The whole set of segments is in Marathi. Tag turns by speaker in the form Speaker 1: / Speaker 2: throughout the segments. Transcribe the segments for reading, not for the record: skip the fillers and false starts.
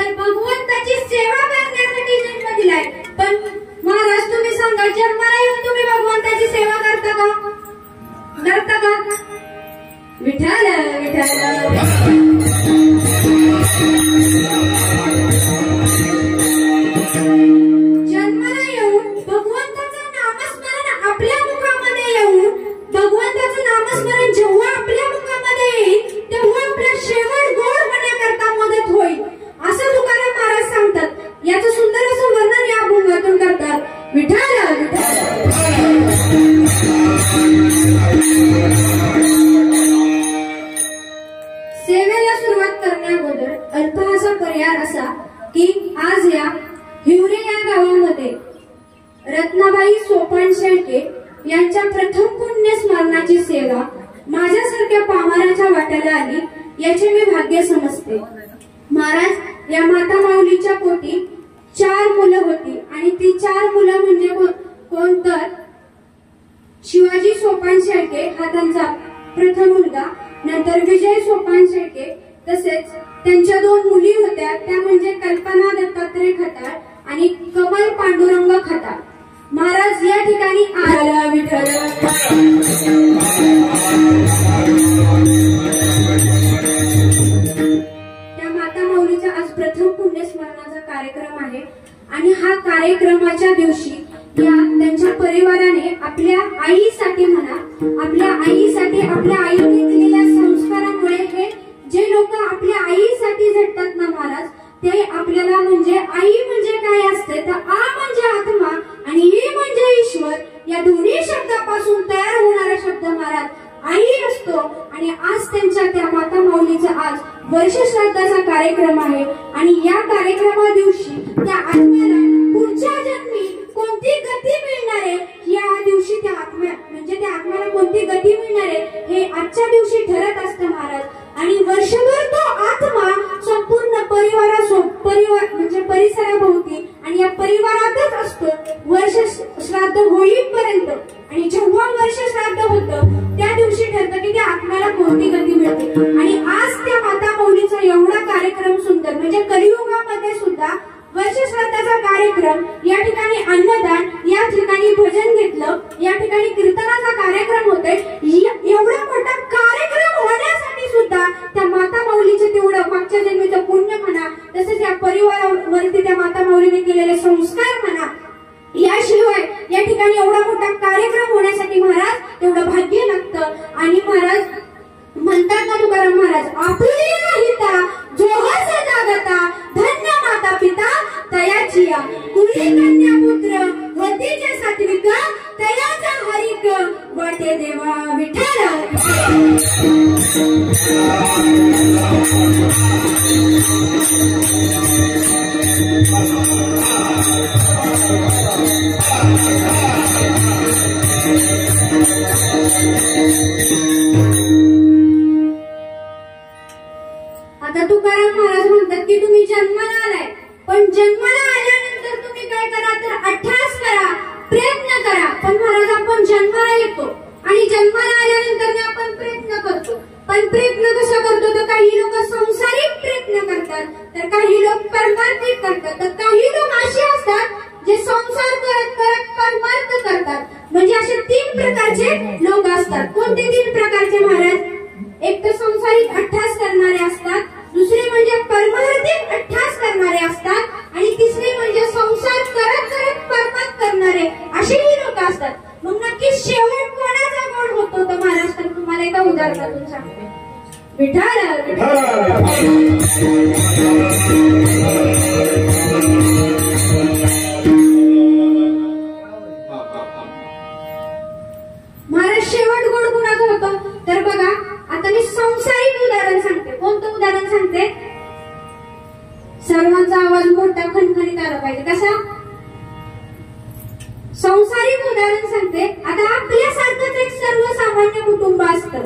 Speaker 1: तर भगवंताची सेवा करण्यासाठी जन्म दिलाय. पण महाराज तुम्ही सांगा, जन्माला येऊन तुम्ही भगवंताची सेवा करता का? करता का? विठ्ठल विठ्ठल जन्माला येऊन भगवंताचं नामस्मरण आपल्या मुखामध्ये येऊन भगवंताचं नामस्मरण जेव्हा आपल्या मुखामध्ये येईल तेव्हा आपला शेवट गोड होण्याकरता मदत होईल असं तुकाराम महाराज सांगतात. याचं सुंदर असं वर्णन या अभंगातून करतात. विठ्ठल विठ्ठल सेवेला सुरुवात करण्याअगोदर अल्पहासा पर्याय असा की आज या हिवरे या गावामध्ये रत्नाबाई सोपान शेळके यांच्या प्रथम पुण्य स्मरणाची सेवा माझ्यासारख्या पामाराच्या वाट्याला आली याचे मी भाग्य समजते. महाराज या माता माऊलीच्या पोटी 4 मुलं होती आणि ती 4 मुलं म्हणजे कोण तर शिवाजी सोपान शेळके हा त्यांचा प्रथम मुलगा, नंतर विजय सोपान शेळके, तसेच त्यांच्या 2 मुली होत्या त्या म्हणजे कल्पना दत्तात्रय खताळ आणि कमल पांडुरंग खताळ. महाराज या ठिकाणी आला विठ्ठल त्या माता माऊलीचा आज प्रथम पुण्यस्मरणाचा कार्यक्रम आहे आणि हा कार्यक्रमाच्या दिवशी या त्यांच्या परिवाराने आपल्या आईसाठी म्हणा, आपल्या आईसाठी आपल्या आईने दिलेल्या संस्कारामुळे हे जे लोक आपल्या आईसाठी झटतात ना महाराज, ते आपल्याला म्हणजे आई म्हणजे काय असते तर आ म्हणजे आत्मा आणि ई म्हणजे ईश्वर या दोन्ही शब्दापासून तयार होणारा शब्द महाराज आई असतो. आणि आज त्यांच्या त्या माता माऊलीचा आज वर्षश्राद्धाचा कार्यक्रम आहे आणि या कार्यक्रमा दिवशी त्या आत्म्याला पुढच्या जन्मी कोणती गती मिळणार आहे या दिवशी त्या आत्म्या म्हणजे त्या आत्म्याला कोणती गती मिळणार आहे हे आजच्या दिवशी ठरत असतं महाराज. आणि वर्षभर तो आत्मा संपूर्ण परिवार म्हणजे परिसराभोवती आणि या परिवारातच असतो वर्ष श्राद्ध होईपर्यंत. आणि जेव्हा वर्ष श्राद्ध होतं त्या दिवशी ठरतं की त्या आत्म्याला कोणती गती मिळते. आणि आज त्या माता माऊलीचा एवढा कार्यक्रम सुंदर म्हणजे कलियुगामध्ये सुद्धा वर्ष श्राद्धाचा कार्यक्रम, या ठिकाणी अन्नदान, या ठिकाणी भजन घेतलं, या ठिकाणी कीर्तनाचा कार्यक्रम होतोय. एवढा मोठा कार्यक्रम होण्यासाठी सुद्धा त्या माता माऊलीचे तेवढं मागच्या जन्मीचं पुण्य म्हणा, तसेच या परिवारावरती त्या माता माऊलीने केलेले संस्कार म्हणा, याशिवाय या ठिकाणी एवढा मोठा कार्यक्रम होण्यासाठी महाराज तेवढं भाग्य लागतं. आणि महाराज म्हणतात ना तुकाराम महाराज, आपुले नाहीता जोहर जागता धन्य माता पिता तयाचिया कुळी कन्या पुत्र वतीचे सात्विक तयाचा हरिक वाटे देवा विठ्ठल. आता तुकाराम महाराज म्हणतात की तुम्ही जन्माला आलाय, पण जन्माला आल्यानंतर तुम्ही काय करा तर अभ्यास करा, प्रयत्न करा. पण महाराज आपण जन्माला येतो आणि जन्माला आल्यानंतर आपण प्रयत्न करतो, पण प्रयत्न कसा करतो तर काही लोक संसारिक प्रयत्न करतात तर काही लोक परमार्थिक करतात, तर काही लोक असे असतात जे संसार करत करत परमार्थ करतात. म्हणजे असे 3 प्रकारचे लोक असतात. कोणते 3 प्रकारचे महाराज? एक तर संसारिक अभ्यास करणारे असतात, दुसरे म्हणजे परमार्थिक अभ्यास करणारे असतात आणि तिसरे म्हणजे संसार करत करत परमार्थ करणारे असेही लोक असतात. मग नक्की शेवट कोणाचा गोड होतो तर महाराज तर तुम्हाला एका उदाहरणातून सांगते. विठ्ठल महाराज शेवट गोड कोणाचा होतो तर बघा आता मी संसारिक उदाहरण सांगते. कोणतं उदाहरण सांगते? सर्वांचा आवाज मोठा खणखणीत आला पाहिजे. कसा? संसारिक उदाहरण सांगते. आता आपल्यासारखंच एक सर्वसामान्य कुटुंब असतं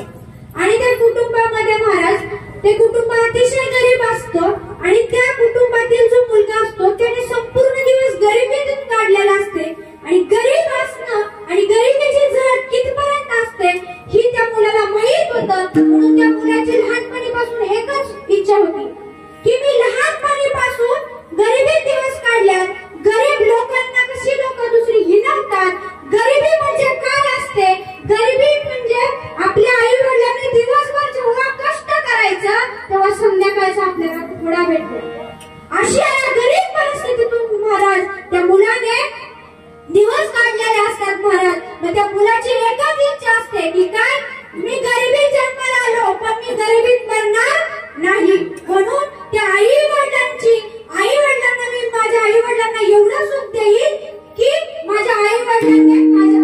Speaker 1: आणि त्या कुटुंबामध्ये महाराज ते कुटुंब अतिशय गरीब असतं आणि त्या कुटुंबातील जो मुलगा असतो त्याने संपूर्ण दिवस गरिबीतून काढलेला असते आणि गरीब असणं आणि गरिबीची झळ कितपर्यंत असते ही त्या मुलाला माहित होतं. म्हणून त्या मुलाची लहानपणीपासून एकच इच्छा होती की मी लहानपणीपासून थोडा भेटतो. अशी या गरीब परिस्थितीतून महाराज त्या मुलाने दिवस काढलेले असतात महाराज. मग त्या मुलाची एकच इच्छा असते की काय, मी गरिबीत जन्माला आलो पण मी गरिबीत मरणार नाही. म्हणून त्या आई वडिलांना मी माझ्या आई वडिलांना एवढं सुख देईल की माझ्या आई वडिलांनी माझ्या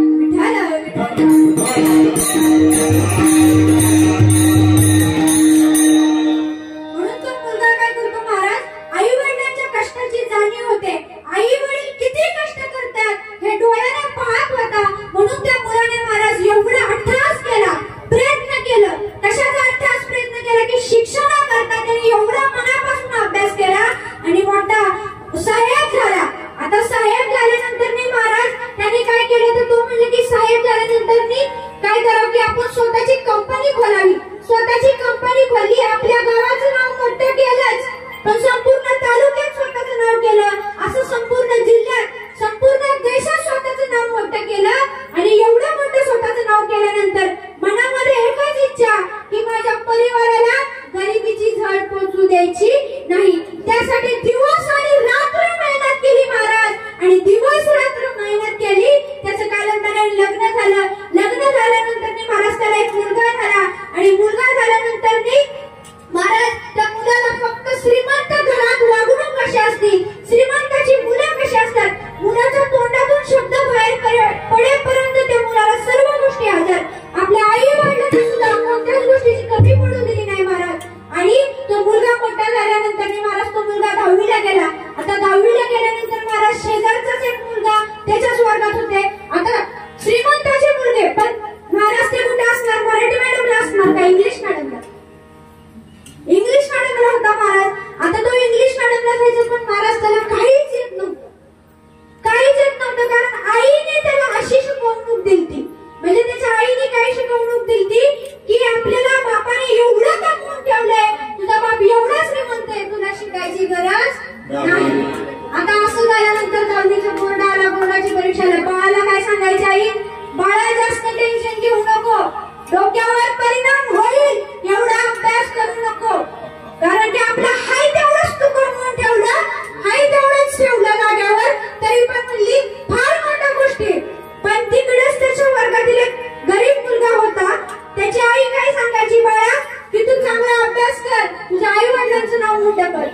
Speaker 1: म्हणून तो मुलगा काय करतो महाराज, आई वडिलांच्या कष्टाची जाणीव होते. आई वडील किती कष्ट करतात हे डोळ्याने पाहत होता. म्हणून त्या मुलाने महाराज एवढा अट्टहास केला, प्रयत्न केलं. कशाचा अट्टहास प्रयत्न केला की शिक्षणाकरता त्याने एवढा मनापासून अभ्यास केला आणि मोठा साहेब झाला. आता साहेब झाल्यानंतर महाराज त्याने काय केलं तर तो म्हणले की साहेब झाल्यानंतर काय करावं की आपण स्वतःची कंपनी खोलावी. स्वतःची कंपनी खोलली, आपल्या गावाचं नाव मोठं केलंच पण संपूर्ण तालुक्यात स्वतःचं नाव केलं, असं संपूर्ण जिल्ह्यात संपूर्ण देशात स्वतःचं नाव मोठं केलं. आणि एवढं मोठं स्वतःचं नाव केल्यानंतर मनामध्ये एकच इच्छा की माझ्या परिवाराला गरिबीची झळ पोचू द्यायची नाही. त्यासाठी दिवस आणि रात्र मेहनत केली महाराज आणि दिवस रात्र मेहनत केली. त्याचं कालांतराने लग्न झालं. लग्न झाल्यानंतर महाराज त्याला एक मुलगा झाला आणि मुलगा झाल्यानंतर महाराज त्या मुलाला फक्त श्रीमंत घरात वागणूक कशी असते, श्रीमंताची मुलं कशी असतात, मुलाच्या तोंडातून शब्द बाहेर पडेपर्यंत त्या मुलाला सर्व गोष्टी हजर. आपल्या आई वडिलांनी सुद्धा कोणत्याच गोष्टीची कमी पडू दिली नाही महाराज. आणि तो मुलगा मोठा झाल्यानंतर महाराज तो मुलगा 10वीला गेला. आता 10वीला गेल्यानंतर महाराज शेजारचाच एक मुलगा त्याच्याच वर्गात होते. आता श्रीमंताचे मुलगे पण महाराज ते कुठे असणार, मराठी मॅडमला असणार का इंग्लिश मॅडमला? इंग्लिश मॅडमला होता महाराज. आता तो इंग्लिश मॅडमला जायचा पण महाराज त्याला काहीच येत नव्हतं, काहीच येत नव्हतं. कारण आईने त्याला अशी शिकवणूक दिली, म्हणजे त्याच्या आईने काय शिकवणूक दिली की आपल्याला बापाने एवढं कमवून ठेवलंय, तुझा बाप एवढा श्रीमंत आहे, तुला शिकायची गरज नाही. आता असं झाल्यानंतर 10वीचा बोर्ड आला, बोर्डाची परीक्षा आली. बाळाला काय सांगायची आई, बाळा जास्त टेन्शन घेऊ नको, डोक्यावर परिणाम होईल, एवढा अभ्यास करू नको. कारण की आपला हाय तेवढंच तू कमवून ठेवलं, हाय तेवढंच ठेवलं जाग्यावर. तरी पण म्हणली फार मोठ्या गोष्टी. पण तिकडेच त्याच्या वर्गातील एक गरीब मुलगा होता. त्याची आई काय सांगायची, बाळा की तू चांगला अभ्यास कर, तुझ्या आई वडिलांचं नाव मोठं कर.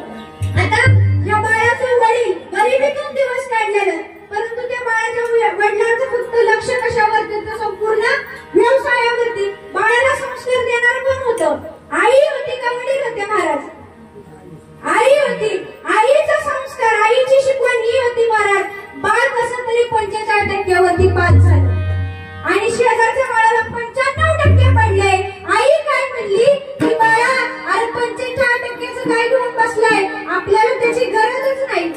Speaker 1: आता या बाळाचं वडील गरिबीतून दिवस काढलेलं, परंतु त्या बाळाच्या वडिलांचं फक्त लक्ष कशावरती तर संपूर्ण व्यवसायावरती. बाळाला संस्कार देणार कोण होतं, आई होती का वडील होते महाराज? आई होती. आईचा संस्कार, आईची शिकवण ही होती महाराज. बाळ कसं तरी 45% पास झालं आणि शेजारच्या बाळाला 95% पडले. आई काय म्हणली की बाळा अरे 45%चं काय घेऊन बसलाय, आपल्याला त्याची गरजच नाही.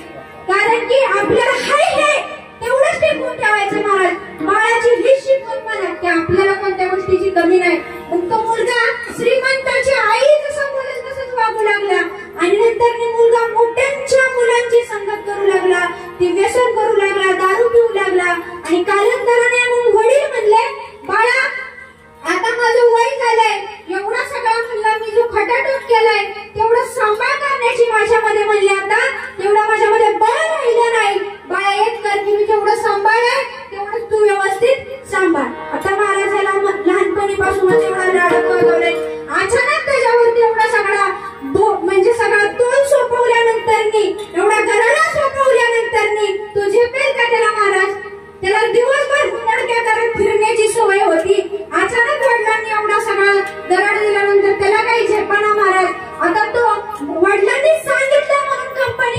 Speaker 1: कारण की आपल्याला हाय हे तेवढंच टिकवून ठेवायचं महाराज. बाळाची ही शिकवण मला की आपल्याला कोणत्या गोष्टीची कमी नाही. मग तो मुलगा श्रीमंताची आई जसं बोलेल तसंच वागू लागला आणि नंतर मुलगा मोठ्यांच्या मुलांची संगत करू लागला, ते व्यसन करू लागला, दारू पिऊ लागला. आणि कालांतराने मग वडील म्हणले, बाळा आता माझं वय झालंय, एवढा सगळा मुलगा मी जो खटाटोप केलाय तेवढं सांभाळ करण्याची माझ्यामध्ये म्हणले आता तेवढा माझ्यामध्ये बळ राहिलं नाही. बाळा एक कर की मी जेवढं सांभाळलंय तेवढंच तू व्यवस्थित सांभाळ. आता महाराजाला लहानपणीपासूनच एवढा लाडक वागवलंय. अचानक त्याच्यावरती एवढा सगळा म्हणजे सगळा तोल सोपवल्यानंतर एवढा गराडा सोपवल्यानंतर तो झेपेल का त्याला महाराज? त्याला दिवसभर मुंडक्या करत फिरण्याची सवय होती. अचानक वडिलांनी एवढा सगळा दराड दिल्यानंतर त्याला काही झेपाना महाराज. आता तो वडिलांनी सांगितलं म्हणून कंपनी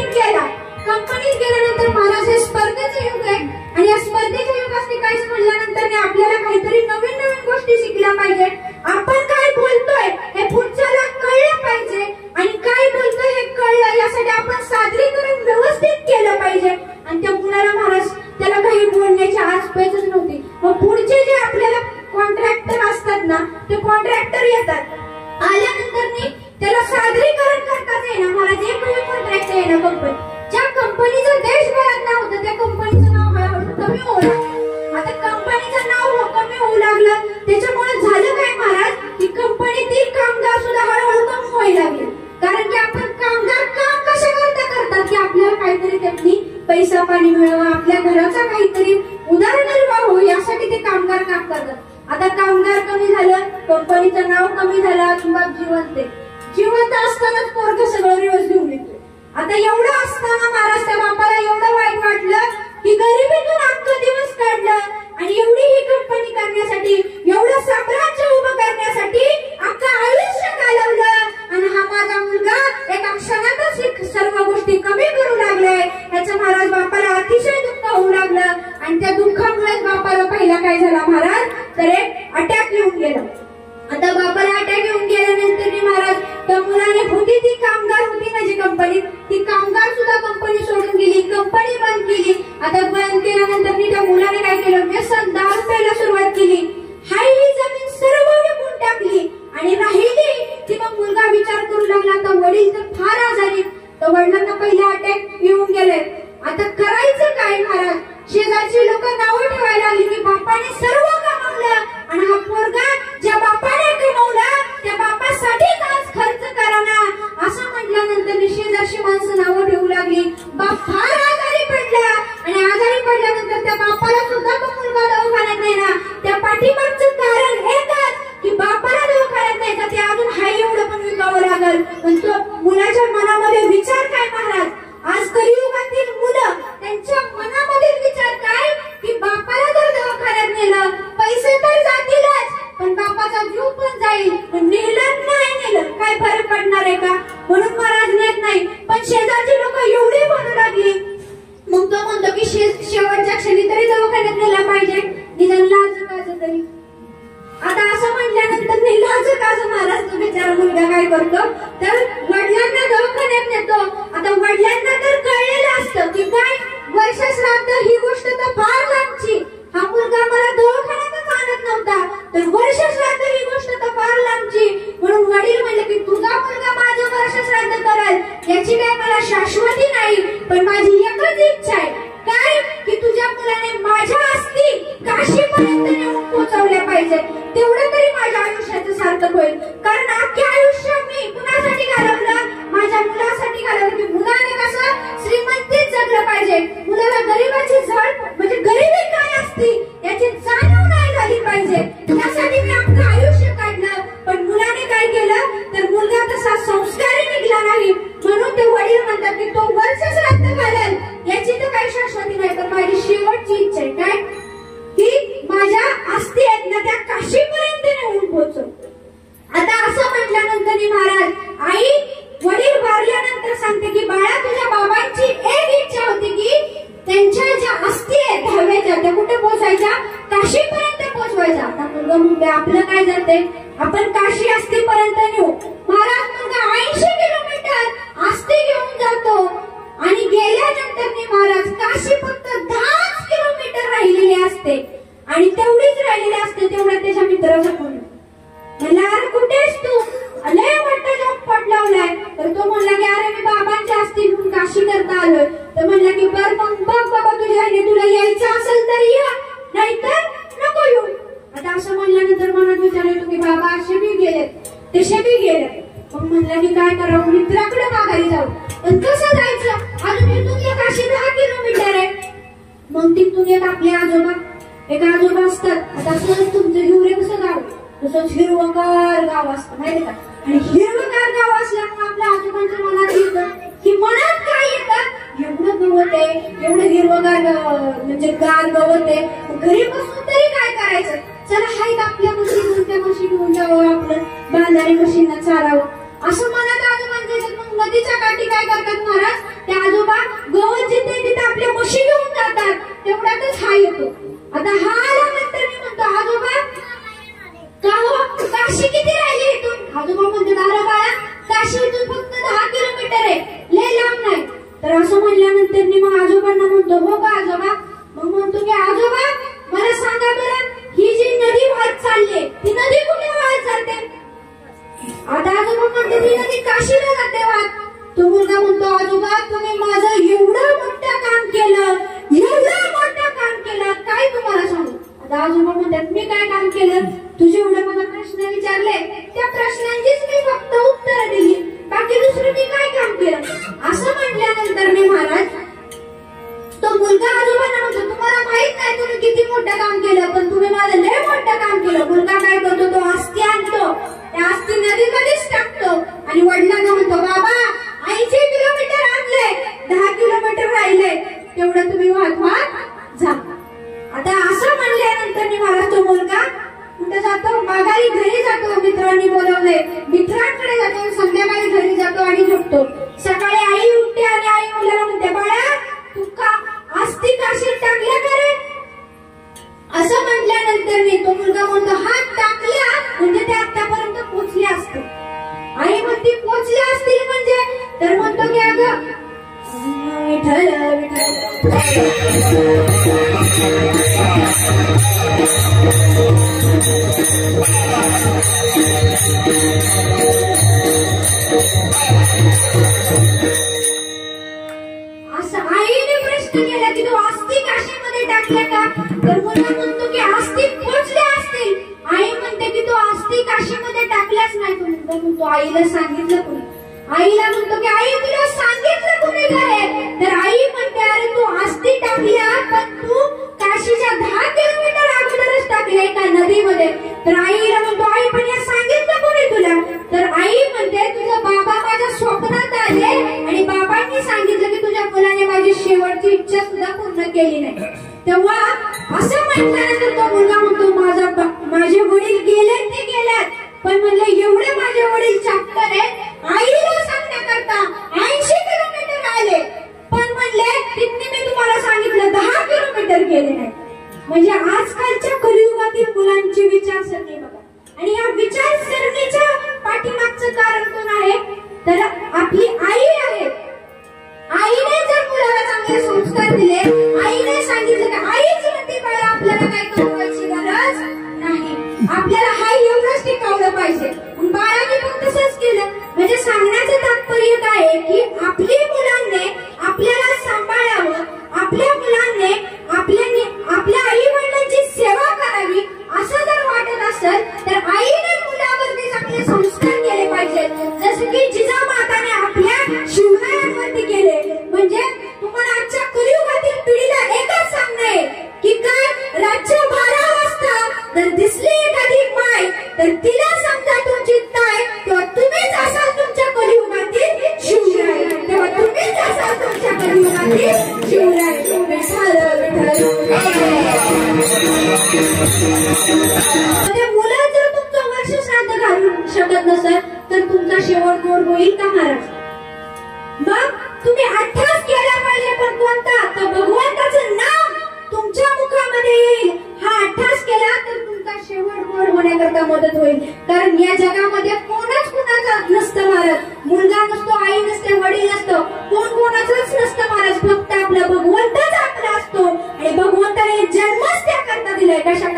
Speaker 1: प्यायला पाणी मिळावं, आपल्या घराचा काहीतरी उदरनिर्वाह हो यासाठी ते कामगार काम करतात. आता कामगार कमी झालं, कंपनीचं नाव कमी झालं, किंवा जिवंत असतानाच पोरग सगळं रिवर्स घेऊन येतो. आता एवढं असताना महाराज त्या बापाला एवढं वाईट वाटलं की गरिबीतून अख्खा दिवस काढलं आणि एवढी ही कंपनी करण्यासाठी, एवढं साम्राज्य उभं करण्यासाठी अख्खा आयुष्य घालवलं. आणि हा माझा मुलगा एका क्षणातच सर्व गोष्टी कमी करू लागलाय, याचं महाराज बापाला अतिशय दुःख होऊ लागलं. आणि त्या दुःखामुळेच बापाला पहिला काय झाला महाराज, तर एक अटॅक येऊन गेला. आता बापाला अटॅक येऊन गेल्यानंतर महाराज त्या मुलाने होती ती कामगार होती ना जी कंपनीत, ती कामगार सुद्धा कंपनी सोडून गेली, कंपनी बंद केली. आता बंद केल्यानंतर त्या मुलाने काय केलं, व्यसन दारू प्यायला सुरुवात केली. हाय ही जमीन सर्व विकून टाकली आणि राहिली ती. मग मुलगा विचार करू लागला, आता वडील तर फार आजारी, तर वडिलांना पहिला अटॅक येऊन गेले. आता करायचं काय महाराज, शेजारची लोक नावं ठेवायला लागली की बापाने सर्व कमावलं आणि हा पोरगा ज्या बापाने कमावलं त्या बापासाठी आज खर्च करा ना, असं म्हटल्यानंतर शेजारची माणसं नावं ठेवू लागली. बाप फार आजारी पडला आणि आजारी पडल्यानंतर त्या बापाला सुद्धा तो मुलगा दवाखान्यात नाही ना. त्या पाठीमागचं कारण एकच की बापाला दवाखान्यात नाही का, ते अजून हाय एवढं पण विकावं लागल. पण तो मुलाच्या मनामध्ये विचार काय महाराज, आज कलियुगातील मुलं त्यांच्या मनामध्ये विचार काय की बापाला जर दवाखान्यात नेलं, पैसे तर जातीलच पण बापाचा जीव पण जाईल, पण नेलं नाही नेलं काय फरक पडणार आहे का, म्हणून महाराज नेत नाही. पण शेजारची लोक एवढी म्हणू लागली. मग तो म्हणतो की शेवटच्या क्षणी तरी दवाखान्यात नेला पाहिजे, निदान लाज काज तरी. आता असं म्हटल्यानंतर लाज काज महाराज तो बिचारा मुलगा काय करतो, तर वडिलांना दवाखान्यात नेतो. आता वडिलांना तर कळलेलं असतं की काय वर्षश्राद्ध ही गोष्ट तर फार लांबची, हा मुलगा मला दवाखान्यातच आणत नव्हता, तर वर्षश्राद्ध ही गोष्ट तर फार लांबची. म्हणून वडील म्हणले की तुझा मुलगा माझं वर्षश्राद्ध करेल याची काय मला शाश्वती नाही, पण माझी एकच इच्छा आहे काय की तुझ्या मुलाने माझ्या अस्थी काशीपर्यंत नेऊन पोहोचवल्या पाहिजे, तेवढं तरी माझ्या आयुष्याचं सार्थक होईल. कारण अख्खे आयुष्य मी कुणासाठी घालवलं, माझ्या मुलासाठी घालवलं की मुलाने कसं श्रीमंतीत जगलं पाहिजे, मुलाला गरिबाची झळ म्हणजे गरिबी काय असती याची जाणीव नाही झाली पाहिजे, त्यासाठी मी अख्खं आयुष्य काढलं. पण मुलाने काय केलं, तर मुलगा तसा संस्कारी निघला नाही, म्हणून ते वडील म्हणतात की तो वर्षश्राद्ध घालेल याची तर काही शाश्वती नाही, पण माझी शेवटची इच्छा आहे काय की माझ्या अस्थी आहेत ना त्या काशीपर्यंत नेऊन पोहोचव. आता असं म्हटल्यानंतर महाराज आई वडील वारल्यानंतर सांगते की बाळा तुझ्या बाबांची एक इच्छा होती की त्यांच्या ज्या अस्थी आहेत दहाव्याच्या त्या कुठे पोहोचायच्या, काशीपर्यंत पोहोचवायच्या. आता मुलगा म्हणते आपलं काय जाते, आपण काशी अस्थीपर्यंत नेऊ. महाराज मुलगा 80 किलोमीटर अस्थी घेऊन जातो आणि गेल्यानंतर महाराज काशी फक्त 10 किलोमीटर राहिलेली असते आणि तेवढीच राहिलेली असते. तेवढ्या त्याच्या मित्राचा फोन म्हणला, अरे कुठेस तू, लय मोठा जॉब पडलावलाय. तर तो म्हणला की अरे मी बाबांच्या अस्थी घेऊन काशी करता आलोय. तर म्हणला की बर मग बघ बाबा तुझ्या तुला यायचं असेल तर या, नाहीतर नको येऊ. आता असं म्हणल्यानंतर मनात विचार येतो की बाबा असे बी गेलेत तसे बी गेले. मग म्हणला की काय करावं, मित्राकडे माघारी जाऊ. पण कसं जायचं, अजून इथून एक काशी 10 किलोमीटर आहे. मग तिथून एक आपले आजोबा असतात. आता सहज तुमचं हिवरे कसं गाव, तसंच हिरवगार गाव असतं माहिती का. आणि हिरवगार गाव असल्यामुळे आपल्या आजोबांच्या मनात येतं की मनात काय येतं, एवढं गवत आहे, एवढं हिरवगार म्हणजे गार गवत आहे, घरी बसून तरी काय करायचं, चला हाय आपल्या म्हशी त्या म्हशी घेऊन जावं, आपलं बांधारी म्हशींना चारावं, असं मनात आजोबांच्या येतात. मग नदीच्या काठी काय करतात महाराज, त्या आजोबा गवत जिथे तिथे आपल्या म्हशी घेऊन जातात. तेवढ्यातच हा येतो. आता हा आल्यानंतर मी म्हणतो आजोबा का हो काशी किती राहिली इथून. आजोबा म्हणतात अरे बाळा काशी इथून फक्त 10 किलोमीटर आहे, लय लांब नाही. तर असं म्हणल्यानंतर मग आजोबांना म्हणतो हो का आजोबा. मग म्हणतो की आजोबा मला सांगा बरं ही जी नदी वाहत चालली ती नदी कुठे वाहत जाते. आता आजोबा म्हणते ती नदी काशीला जाते वाहत. तो मुलगा म्हणतो आजोबा तुम्ही माझं एवढं मोठं काम केलं, एवढं मोठं काम केलं, काय तुम्हाला सांगू. आता आजोबा म्हणतात मी काय काम केलं, तुझे एवढे मला प्रश्न विचारले त्या प्रश्नांचीच मी फक्त उत्तर दिली, बाकी दुसरं मी काय काम केलं. असं म्हटल्यानंतर मी महाराज तो मोठं काम केलं, पण तुम्ही माझं लय मोठं काम केलं. मुलगा काय करतो, तो अस्थी आणतो, त्या अस्थी नदीमध्येच टाकतो आणि वडिलांना म्हणतो, बाबा 80 किलोमीटर आणलंय, 10 किलोमीटर राहिलंय, तेवढं तुम्ही वाहत जा. आता असं म्हणल्यानंतर मला तो मुलगा कुठे जातो, माघारी घरी जातो. मित्रांनी बोलवले, मित्रांकडे जातो, संध्याकाळी घरी जातो आणि झोपतो. सकाळी आई उठते आणि आई मुलाला म्हणते, बाळा तू का अस्थी काशीत टाकल्या का रे? असं म्हटल्यानंतर तो मुलगा म्हणतो, हात टाकल्या म्हणजे ते आतापर्यंत पोचले असते. आई म्हणते, पोचले असतील म्हणजे? तर म्हणतो की अगं विठ्ठल असं आईने प्रश्न केला की तू अस्थी काशीमध्ये टाकल्या का? तर मुलगा म्हणतो की अस्थी पोचल्या असतील. आई म्हणते की तू अस्थी काशीमध्ये टाकल्याच नाही. तो मुलगा म्हणतो, आईला सांगितलं कोणी? आईला म्हणतो की आई तुला सांगितलं कोणी काय? तर आई म्हणते, अरे तू अस्थी टाकल्या, पण तू काशीच्या 10 किलोमीटर अगोदरच टाकले का नदीमध्ये? तर आईला म्हणतो, आई पण हे सांगितलं कोणी तुला? तर आई म्हणते, तुझा बाबा माझ्या स्वप्नात आले आणि बाबांनी सांगितलं की तुझ्या मुलाने माझी शेवटची इच्छा सुद्धा पूर्ण केली नाही. तेव्हा असं म्हटल्यानंतर तो मुलगा म्हणतो, माझे वडील गेले ते गेल्यात, पण म्हणले एवढे माझे वडील चाप्टर आहेत, आईला सांगण्याकरता 80 किलोमीटर आले, पण म्हणले तिथने मी तुम्हाला सांगितलं 10 किलोमीटर गेले नाही. म्हणजे आजकालच्या कलियुगातील मुलांची विचारसरणी बघा. आणि या विचारसरणीच्या पाठीमागचं कारण कोण आहे? तर आपली आई आहे. आईने जर मुलाला चांगले संस्कार दिले, आईने सांगितलं की आईच म्हणते बाळा आपल्याला काय कळवायची गरज नाही, आपल्याला हा एवढंच टिकवलं पाहिजे. बाळाने पण तसंच केलं. म्हणजे सांगण्याचं तात्पर्य काय आहे की आपली मुलांनी आपल्याला सांभाळावं, आपल्या मुलांनी आपल्या आई वडिलांची सेवा करावी. असं जर वाटत असेल तर आईने मुलावरती चांगले संस्कार केले पाहिजेत, जसं की जिजामाताने आपल्या शिवरायांवरती केले. म्हणजे तुम्हाला आजच्या कलियुगातील पिढीला एकच सांगणं आहे की काय, राज्य 12 वाजता जर दिसली एखादी माय तर तिला समजा तुमची ताय, किंवा तुम्हीच असाल तुमच्या कलियुगातील शिवराय, तेव्हा तुम्हीच असाल तुमच्या कलियुगातील शिवराय. मुलं जर तुमचं वर्ष श्राद्ध घालू शकत नसेल तर तुमचा शेवट गोड होईल का महाराज? मग तुम्ही अठ्ठास केला पाहिजे, पण कोणता? तर भगवंताचं नाव तुमच्या मुखामध्ये येईल. हा अठ्ठास केला तर तुमचा शेवट गोड होण्याकरता मदत होईल. कारण या जगामध्ये कोणच कुणाचा नसतं महाराज. मुलगा नसतो, आई नसते, वडील नसतो, कोण कोणाचंच नसतं महाराज. फक्त आपला भगवंतच आपला असतो. आणि भगवंताने जन्मच त्याकरता दिलाय, कशा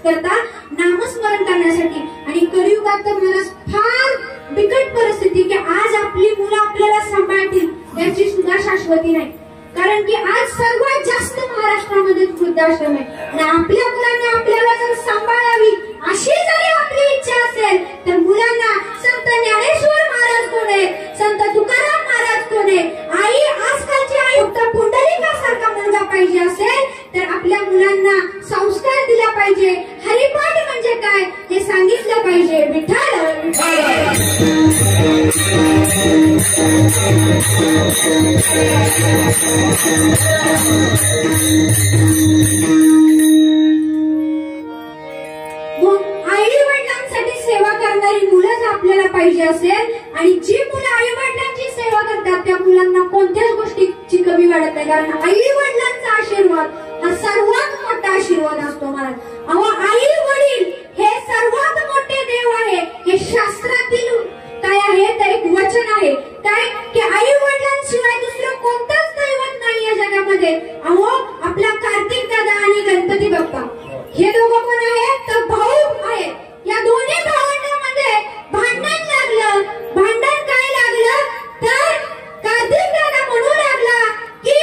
Speaker 1: करता? नामस्मरण करण्यासाठी. आणि कलियुगात तर महाराज फार बिकट परिस्थिती की आज आपली मुलं आपल्याला सांभाळतील याची सुद्धा शाश्वती नाही. कारण की आज सर्वात जास्त महाराष्ट्रामध्ये वृद्धाश्रम आहे. आणि आपल्या मुलांनी आपल्याला जर सांभाळावी अशी जरी आपली इच्छा असेल तर मुलांना संत ज्ञानेश्वर महाराज कोण आहे, संत तुकाराम महाराज कोण आहे, आई आजकालची आई फक्त पुंडलिकासारखा मुलगा पाहिजे असेल तर आपल्या मुलांना संस्कार दिला पाहिजे. हरिपाठ म्हणजे काय हे सांगितलं पाहिजे. विठ्ठल आई वडिलांसाठी सेवा करणारी मुलंच आपल्याला पाहिजे असेल. आणि जी मुलं आई वडिलांची सेवा करतात त्या मुलांना कोणत्याच गोष्टीची कमी वाटत नाही. कारण आई वडिलांचा आशीर्वाद हा सर्वात मोठा आशीर्वाद असतो महाराज. अहो आई वडील हे सर्वात मोठे देव आहे. हे शास्त्रातील काय आहे तर एक वचन आहे काय की आई वडिलांशिवाय दुसरं कोणतंच दैवत नाही या जगामध्ये. अहो आपला कार्तिक दादा आणि गणपती बाप्पा हे दोघं कोण आहेत तर भाऊ आहेत. या दोन्ही भावंडांमध्ये भांडण लागलं. भांडण काय लागलं तर कार्तिक दादा म्हणू लागला की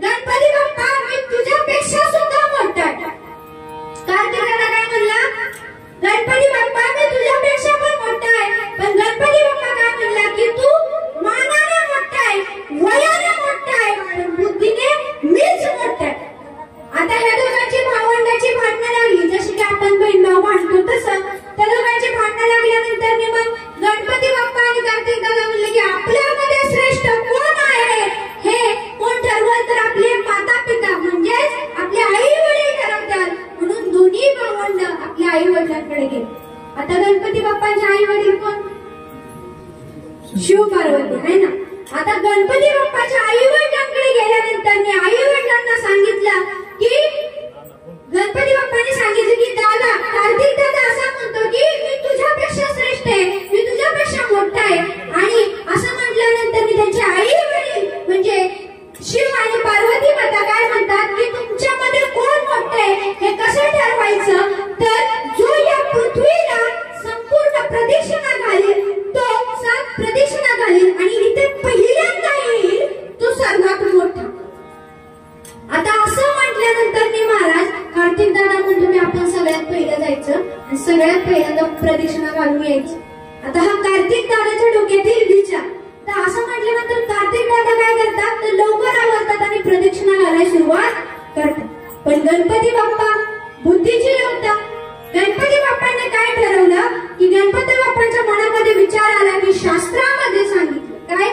Speaker 1: गणपती बाप्पा मी तुझ्यापेक्षा सुद्धा मोठा आहे. कार्तिक दादा काय म्हणला, गणपती बाप्पा मी तुझ्यापेक्षा पण मोठा आहे. पण गणपती बाप्पा काय म्हणला की तू मानाने मोठा आहे, वयाने मोठा आहे, पण बुद्धीने मीच मोठा आहे. आता ह्या दोघांची भावंडाची पहिल्यांदा प्रदक्षिणा घालून यायची. आता हा कार्तिक दादाच्या डोक्यातील विचार. तर असं म्हटल्यानंतर कार्तिक दादा काय करतात तर लवकर आवरतात आणि प्रदक्षिणा घालायला सुरुवात करतात. पण गणपती बाप्पा बुद्धीचे होता. गणपती बाप्पाने काय ठरवलं की गणपती बाप्पांच्या मनामध्ये विचार आला की शास्त्रामध्ये सांगितलं काय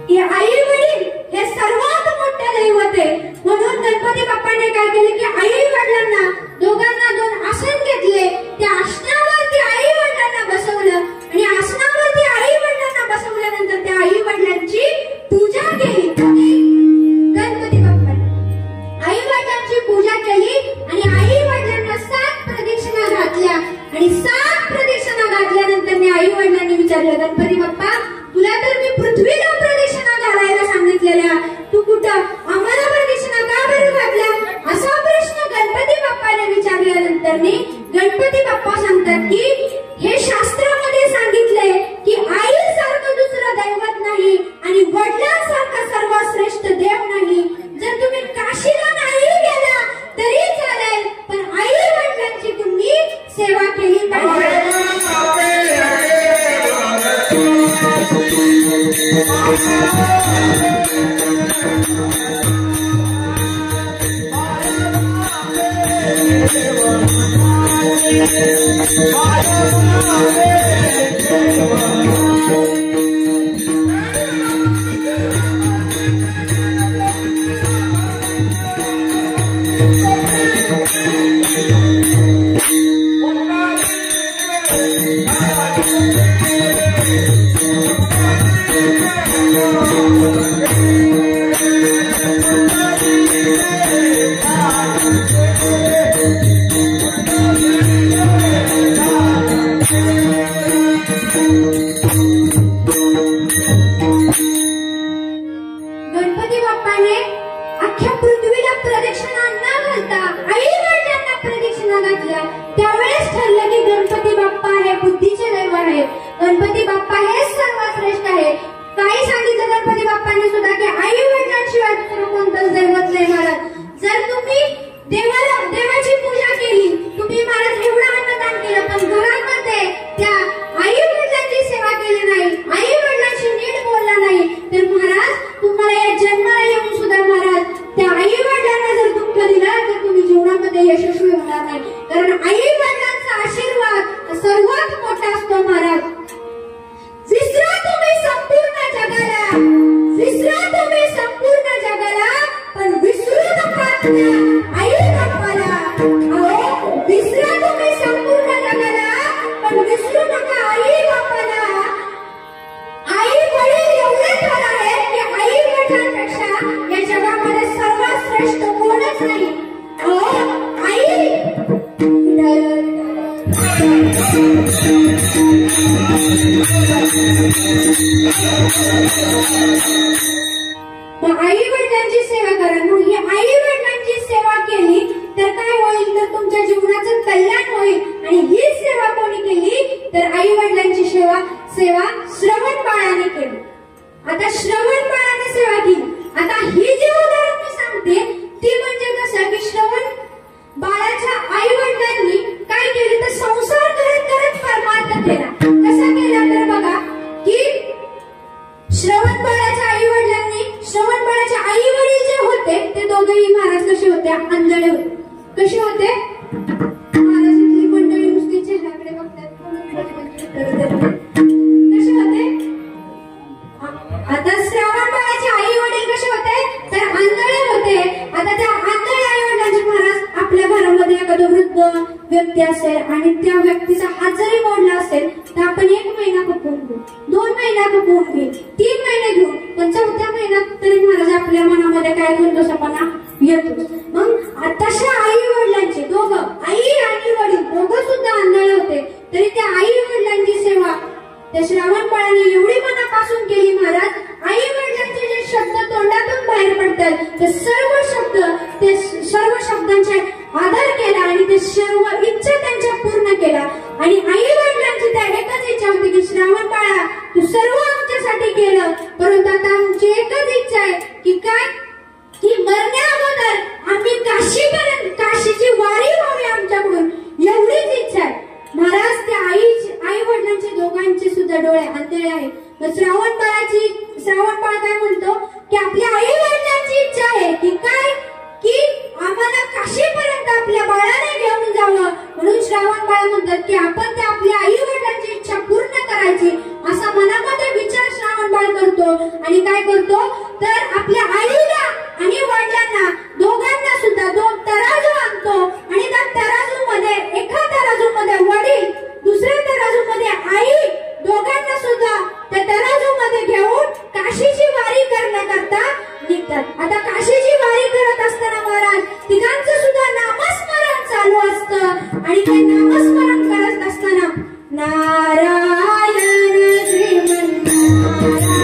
Speaker 1: की आई वडील हे सर्वात मोठे दैवत आहे. म्हणून गणपती बाप्पाने काय केले की आई वडिलांना दोघांना दोन आसन घेतले. त्या आसनावरती आई वडिलांना बसवलं आणि आसनावरती आई वडिलांना बसवल्यानंतर त्या आई वडिलांची पूजा केली. गणपती बाप्पाने आई वडिलांची पूजा केली आणि आई वडिलांना 7 प्रदक्षिणा घातल्या आणि 7 प्रदक्षिणा घातल्यानंतर आई वडिलांनी विचारलं गणपती बाप्पा तुला तर मी पृथ्वीला प्रदक्षिणा घालायला सांगितलेल्या तू कुठं आम्हाला प्रदक्षिणा का बरं घातल्या असा प्रश्न गणपती बाप्पाने विचारल्यानंतर गणपती बाप्पा सांगतात की हे शास्त्रामध्ये सांगितलंय की आईसारखं दुसरं दैवत नाही आणि वडिलांसारखा सर्वश्रेष्ठ देव नाही. जर तुम्ही काशीला नाही गेला तरी चालेल पण आई वडिलांची तुम्ही सेवा केली पाहिजे. गणपती बाप्पाने अख्ख्या पृथ्वीला प्रदक्षिणा न घालता आई वडिलांना प्रदक्षिणा घातल्या. त्यावेळेस ठरलं की गणपती बाप्पा हे बुद्धीचे दैव आहे. गणपती बाप्पा हे सर्वश्रेष्ठ आहे. काही सांगितलं गणपती बाप्पाने सुद्धा की आई वडिलांशिवाय दुसरं कोणतंच दैवत नाही महाराज. जर तुम्ही देवाची पूजा केली तुम्ही महाराज एवढं अन्नदान केलं पण घरामध्ये त्या आई वडिलांची सेवा केली नाही आई वडिलांशी नीट बोलला नाही तर महाराज तुम्हाला या जन्माला येऊन सुद्धा महाराज त्या आई वडिलांना जर दुःख दिलं तर तुम्ही जीवनामध्ये यशस्वी होणार नाही. कारण आई वडिलांचा आशीर्वाद सर्वात मोठा असतो महाराज. विसरा तुम्ही संपूर्ण जगाला पण विसरू नका आई बाप्पाला. विसरा तुम्ही संपूर्ण जगाला पण विसरू नका आई बाप्पाला. आई वडील एवढे थोर आहेत की आई वडिलांपेक्षा या जगामध्ये सर्वात श्रेष्ठ कोणच नाही. आई आई वडिलांची सेवा करा. मग ही आई वडिलांची सेवा केली तर काय होईल तर तुमच्या जीवनाचं कल्याण होईल. आणि ही सेवा कोणी केली तर आई वडिलांची सेवा श्रवण बाळाने केली. आता श्रवण बाळाने सेवा केली. आता ही जी उदाहरण मी सांगते ती म्हणजे कसं की श्रवण बाळाच्या आई वडिलांनी काय केली तर संसार करत करत परमार्थ केला. कसा केला तर बघा की श्रवण बाळाच्या आई वडील जे होते ते दोघेही महाराज कसे होते आंधळे होते. कसे होते महाराजांची मंडळी नुसती चेहऱ्याकडे बघतात कसे होते. आता श्रवण बाळाचे आई वडील कसे होते तर आंधळे होते. आता त्या आंधळे आई वडिलांचे महाराज आपल्या घरामध्ये एखादं वृद्ध व्यक्ती असेल आणि त्या व्यक्तीचा हात जरी मोडला असेल तर आपण 1 महिना खपवून घेऊ 2 महिना खपवून घेऊ 3 महिने घेऊ पण 4थ्या महिन्यात तरी महाराज आपल्या मनामध्ये काय दोषपणा येतो. मग तशा आई वडिलांचे दोघं आई आणि वडील दोघं सुद्धा आंधळे होते तरी त्या आई वडिलांची सेवा त्या श्रावण बाळाने एवढी मनापासून केली महाराज. आई वडिलांचे जे शब्द तोंडातून बाहेर पडतात ते सर्व शब्दांचे आदर केला आणि ते सर्व इच्छा त्यांच्या पूर्ण केला. आणि आई वडिलांची त्या एकच इच्छा होती की श्रावण बाळा तू सर्व आमच्यासाठी केलं परंतु आता आमची एकच इच्छा आहे की काय की मरण्या अगोदर आम्ही काशीची वारी व्हावी आमच्याकडून एवढीच इच्छा आहे. की आपल्या आई वडिलांची इच्छा आहे की काय, की आम्हाला काशीपर्यंत आपल्या बाळाने घेऊन जावं. म्हणून श्रावण बाळ म्हणतात की आपण त्या आपल्या आई वडिलांची इच्छा पूर्ण करायची असा मनामध्ये विचार श्रावण बाळ करतो. आणि काय करतो तर आपल्या आईला आणि वडिलांना दोघांना सुद्धा दोन तराजू आणतो आणि त्या तराजूमध्ये एका तराजूमध्ये वडील, दुसऱ्या तराजूमध्ये आई, दोघांना सुद्धा त्या तराजूमध्ये घेऊन काशीची वारी करण्याकरता निघतात. आता काशीची वारी करत असताना महाराज तिघांचं सुद्धा नामस्मरण चालू असतं आणि ते नामस्मरण करत असताना नारायण श्रीमन्नारायण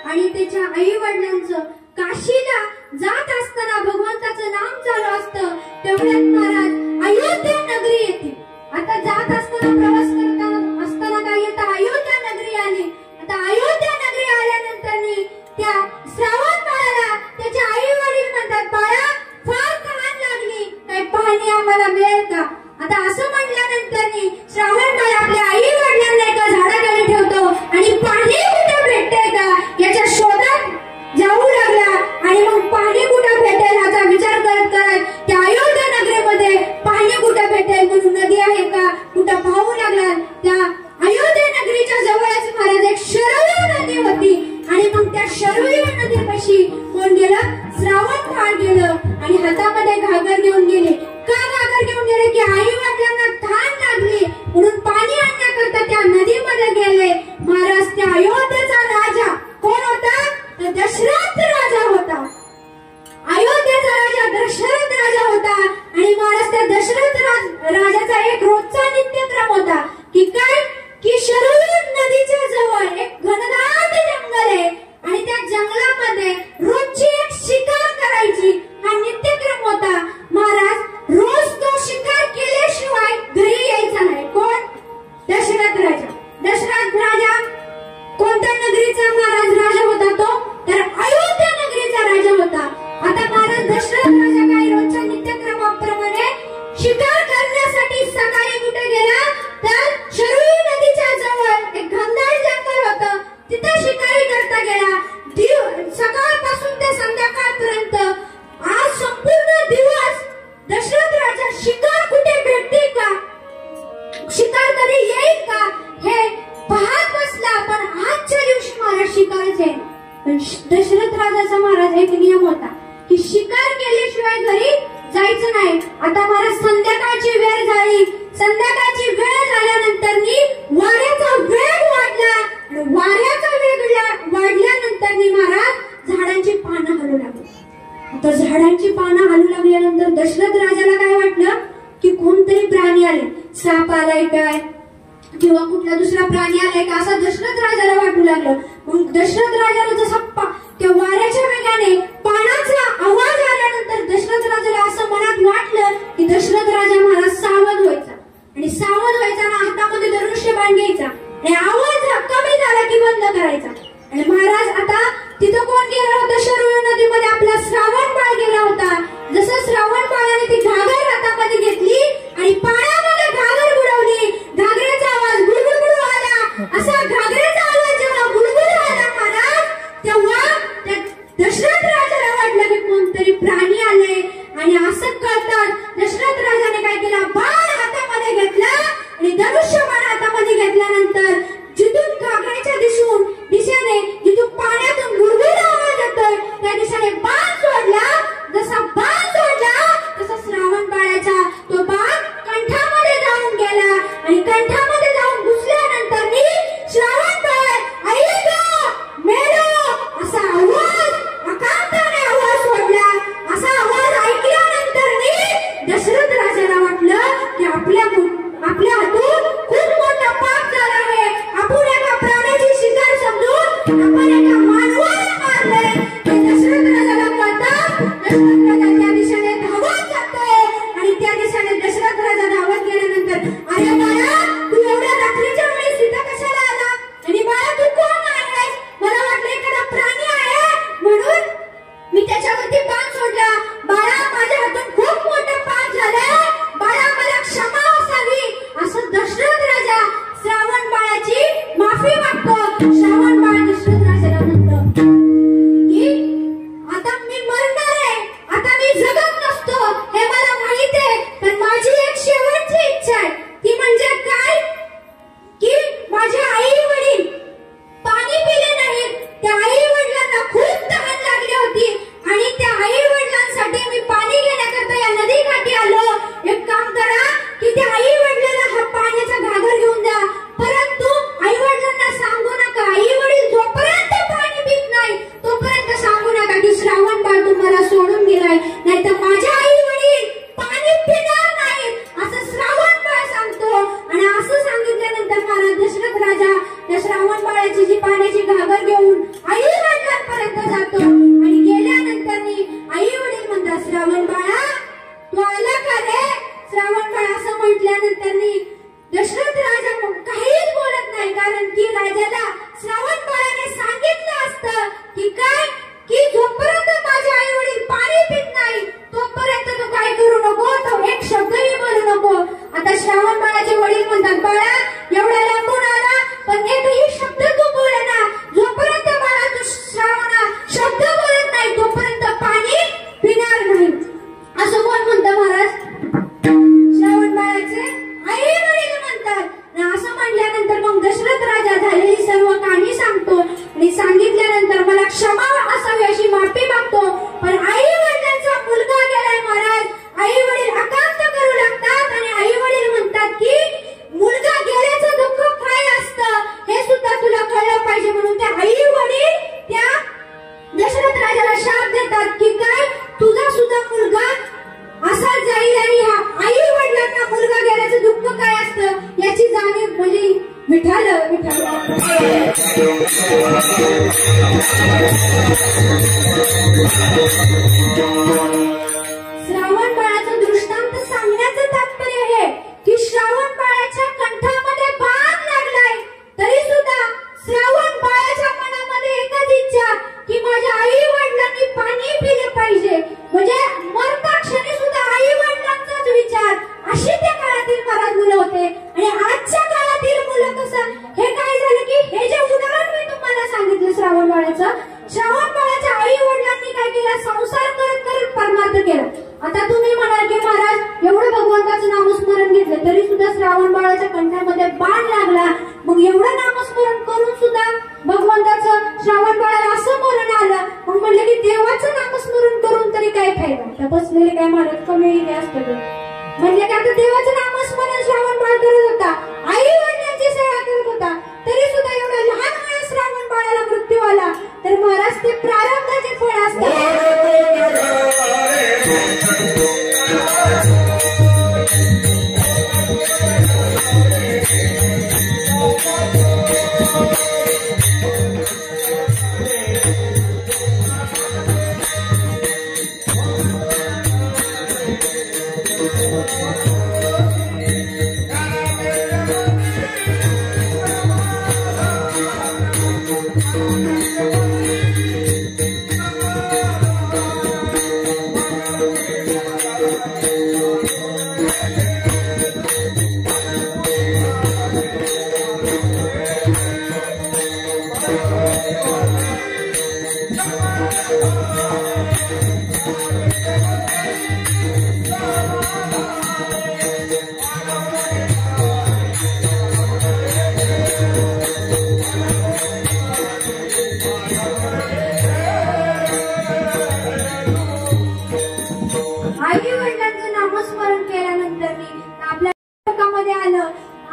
Speaker 1: आणि त्याच्या आई वडिलांचं काशीला जात असताना भगवंताचं नाम चालू असतं. तेवढ्यात महाराज अयोध्या नगरी येते. आता जात असताना प्रवास करताना असताना काय येतं, अयोध्या नगरी आली. आता अयोध्या नगरी आल्यानंतर त्या श्रावण बाळाला त्याचे आई वडील म्हणतात, बाळा फार तहान लागली, काही पाणी आम्हाला मिळेल का. आता असं म्हटल्यानंतर श्रावण बाळ आपल्या आई वडिलांना एका झाडाखाली ठेवतो आणि पाणी कुठे भेटते का याच्या शोधात जाऊ लागला. आणि मग पाणी कुठे भेटेल याचा विचार करत करत त्या अयोध्या नगरीमध्ये पाणी कुठे भेटेल म्हणून नदी आहे का कुठं पाहू लागला. त्या अयोध्या नगरीच्या जवळच महाराज एक शरयू नदी होती आणि मग त्या शरयू नदीपाशी कोण गेलं, श्रावण बाळ गेलं आणि हातामध्ये घागर घेऊन गेले. का घागर घेऊन गेले की आई वडिलांना तहान लागली म्हणून पाणी आणण्याकरता त्या नदीमध्ये गेले. महाराज त्या अयोध्येचा राजा कोण होता, दशरथ राजा होता. अयोध्येचा राजा दशरथ राजा होता. आणि महाराज त्या दशरथ राजाचा एक रोजचा नित्यक्रम होता की काय, की शरयू नदीच्या जवळ एक घनदाट जंगल आहे आणि त्या जंगलामध्ये रोजची एक शिकार करायची हा नित्यक्रम होता. महाराज रोज तो शिकार केल्याशिवाय घरी यायचा नाही. कोण, दशरथ राजा. दशरथ राजा कोणत्या नगरीचा महाराज राजा होता तो, तर अयोध्या नगरीचा राजा होता. आता महाराज दशरथ राजा काही रोजच्या नित्यक्रमाप्रमाणे शिकार करण्यासाठी सकाळी कुठे गेला, तर शरयू नदीच्या जवळ एक घनदाट जंगल होतं, तिथे शिकारी करता गेला. सकाळपासून ते संध्याकाळपर्यंत आज संपूर्ण दिवस दशरथ राजा शिकार कुठे भेटते का, शिकार कधी येईल का हे पाहत बसला. पण आजच्या दिवशी महाराज शिकारच आहे. पण दशरथ राजाचा महाराज एक नियम होता की शिकार केल्याशिवाय घरी जायचं नाही. आता महाराज संध्याकाळची वेळ झाली. संध्याकाळची वेळ झाल्यानंतर वाऱ्याचा वेग वाढला. वाऱ्याचा वेग वाढल्यानंतर महाराज झाडांची पानं हलू लागली. आता झाडांची पानं हलू लागल्यानंतर दशरथ राजाला काय वाटलं की कोणतरी प्राणी आले, साप आलाय काय किंवा कुठला दुसरा प्राणी आलाय का असं दशरथ राजाला वाटू लागलं. मग दशरथ राजाला जसा त्या वाऱ्याच्या वेगाने पाण्याचा आवाज आल्यानंतर दशरथ राजाला असं मनात वाटलं की दशरथ राजा महाराज सावध व्हायचा. आणि सावध व्हायचा ना हातामध्ये धनुष्यबाण घ्यायचा आणि आवाज कमी झाला की बंद करायचा. आणि महाराज आता तिथं कोण गेला होता, शरयू नदीमध्ये आपला श्रावण बाळ गेला होता. जसं श्रावण बाळाने ती घागर हातामध्ये घेतली आणि आणि कंठामध्ये जाऊन घुसल्यानंतर मी श्रावण बाळ आई ग मेलो असा आवाज अकांताने आवाज सोडला. असा आवाज ऐकल्यानंतर मी दशरथ राजाला वाटलं की आपल्या हातून खूप मोठा पाप झाला आहे. आपण एका प्राण्याची शिकार समजून आपण एका मानवाला मारले. दशरथ राजाला कळतं. दशरथ राजा त्या दिशेने धावत जातो आणि त्या दिशेने दशरथ राजा धावत गेल्यानंतर अरे बाळा तू एवढ्या रात्रीच्या वेळेस इथं कशाला आला आणि बाळा तू कोण आहेस? मला वाटलं एखादा प्राणी आहे म्हणून मी त्याच्यावरती बाण सोडला. बाळा माझ्या हातून खूप मोठं पाप झालंय. बाळा मला क्षमा असावी असं दशरथ राजा श्रावण बाळाची माफी मागतो. श्रावण बाळ दशरथ राजाला म्हणतो की आता मी मरणार आहे. आता मी जगत नसतो हे मला माहित आहे. पण माझी एक शेवटची इच्छा आहे. ती म्हणजे काय की माझे आई वडील पाणी पिले नाहीत. त्या आई वडिलांना खूप तहान लागली होती आणि त्या आई वडिलांसाठी मी पाणी घेण्याकरता या नदीकाठी आलो. एक काम करा की त्या आई वडिलांना हा पाण्याचा घागर घेऊन द्या. परंतु आई वडिलांना सांगू नका. आई वडील जोपर्यंत पाणी पित नाही तोपर्यंत सांगू नका की श्रावण बाळ तुम्हाला सोडून गेलाय. नाहीतर माझ्या आई वडील पाणी पिणार नाहीत असं श्रावण बाळ सांगतो. आणि असं सांगितल्यानंतर महाराज दशरथ राजा त्या श्रावण बाळाची जी पाण्याची घागर घेऊन आई वडिलांपर्यंत जातो. आणि गेल्यानंतर आई वडील म्हणतात श्रावण बाळा तू आला का रे? श्रावण बाळ असं म्हटल्यानंतर दशरथ राजा काहीच बोलत नाही. कारण की राजाला श्रावण बाळाने सांगितलं असतं की काय की जोपर्यंत माझे आई वडील पाणी पित नाही तोपर्यंत तू काय करू नको. तो एक शब्दही बोलू नको. आता श्रावण बाळाचे वडील म्हणतात बाळा एवढा लांबून आला पण एकही शब्द तू बोले ना. जोपर्यंत बाळा तू श्रावणा शब्द बोलत नाही तोपर्यंत पाणी पिणार नाही असं कोण म्हणतं महाराज? श्रावण बाळाचे आई वडील म्हणतात. असं म्हणल्यानंतर मग दशरथ राजा झालेली सर्व कहाणी सांगतो आणि सांगितल्यानंतर मला क्षमा असावी अशी माफी मागतो. पण आई वडिलांचा मुलगा गेलाय महाराज. आई वडील आकांत करू लागतात आणि आई वडील म्हणतात की मुलगा गेल्याचं दुःख काय असतं हे सुद्धा तुला कळलं पाहिजे. म्हणून त्या आई वडील त्या दशरथ राजाला शाप देतात की काय तुझा सुद्धा मुलगा असा जाईल आणि ह्या आई वडिलांना मुलगा गेल्याचं दुःख काय असतं याची जाणीव म्हणजे विठाल श्रावण बाळाचं दृष्टांत सांगण्याचं तात्पर्य हे की श्रावण बाळाच्या कंठामध्ये बाण लागलाय तरी सुद्धा श्रावण बाळाच्या मनामध्ये एकच इच्छा की माझ्या आई वडिलांनी पाणी पिले पाहिजे. म्हणजे मरता क्षणी सुद्धा आई वडिलांचाच विचार. अशी त्या काळातील महाराज मुलं होते. आणि आजच्या काळातील मुलं कसं हे काय झालं की हे जे उदाहरण मी तुम्हाला सांगितलं श्रावण बाळाचं. श्रावण बाळाच्या आई वडिलांनी काय केलं संसार करत करत परमार्थ केला. आता तुम्ही म्हणाल की महाराज एवढं भगवंताचं नामस्मरण घेतलं तरी सुद्धा श्रावण बाळाच्या कंठामध्ये बाण लागला. मग एवढं नामस्मरण करून सुद्धा भगवंताचं श्रावण बाळाला असं मरण आलं. मग म्हणलं की देवाचं नामस्मरण करून तरी काय फायदा? त्या बसलेले काय महाराज कमी असतं म्हणजे की आता देवाचं नामस्मरण श्रावण बाळ करत होता. आई वडिलांची सेवा करत होता तरी सुद्धा एवढ्या लहान वयात श्रावण बाळाला मृत्यू आला. तर महाराज ते प्रारब्धाचे फळ असतात.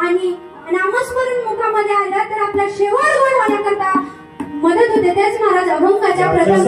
Speaker 1: आणि नामस्मरण मुखामध्ये आलं तर आपला शेवट गोड होण्याकरता मदत होते. तेच महाराज अभंगाच्या प्रथम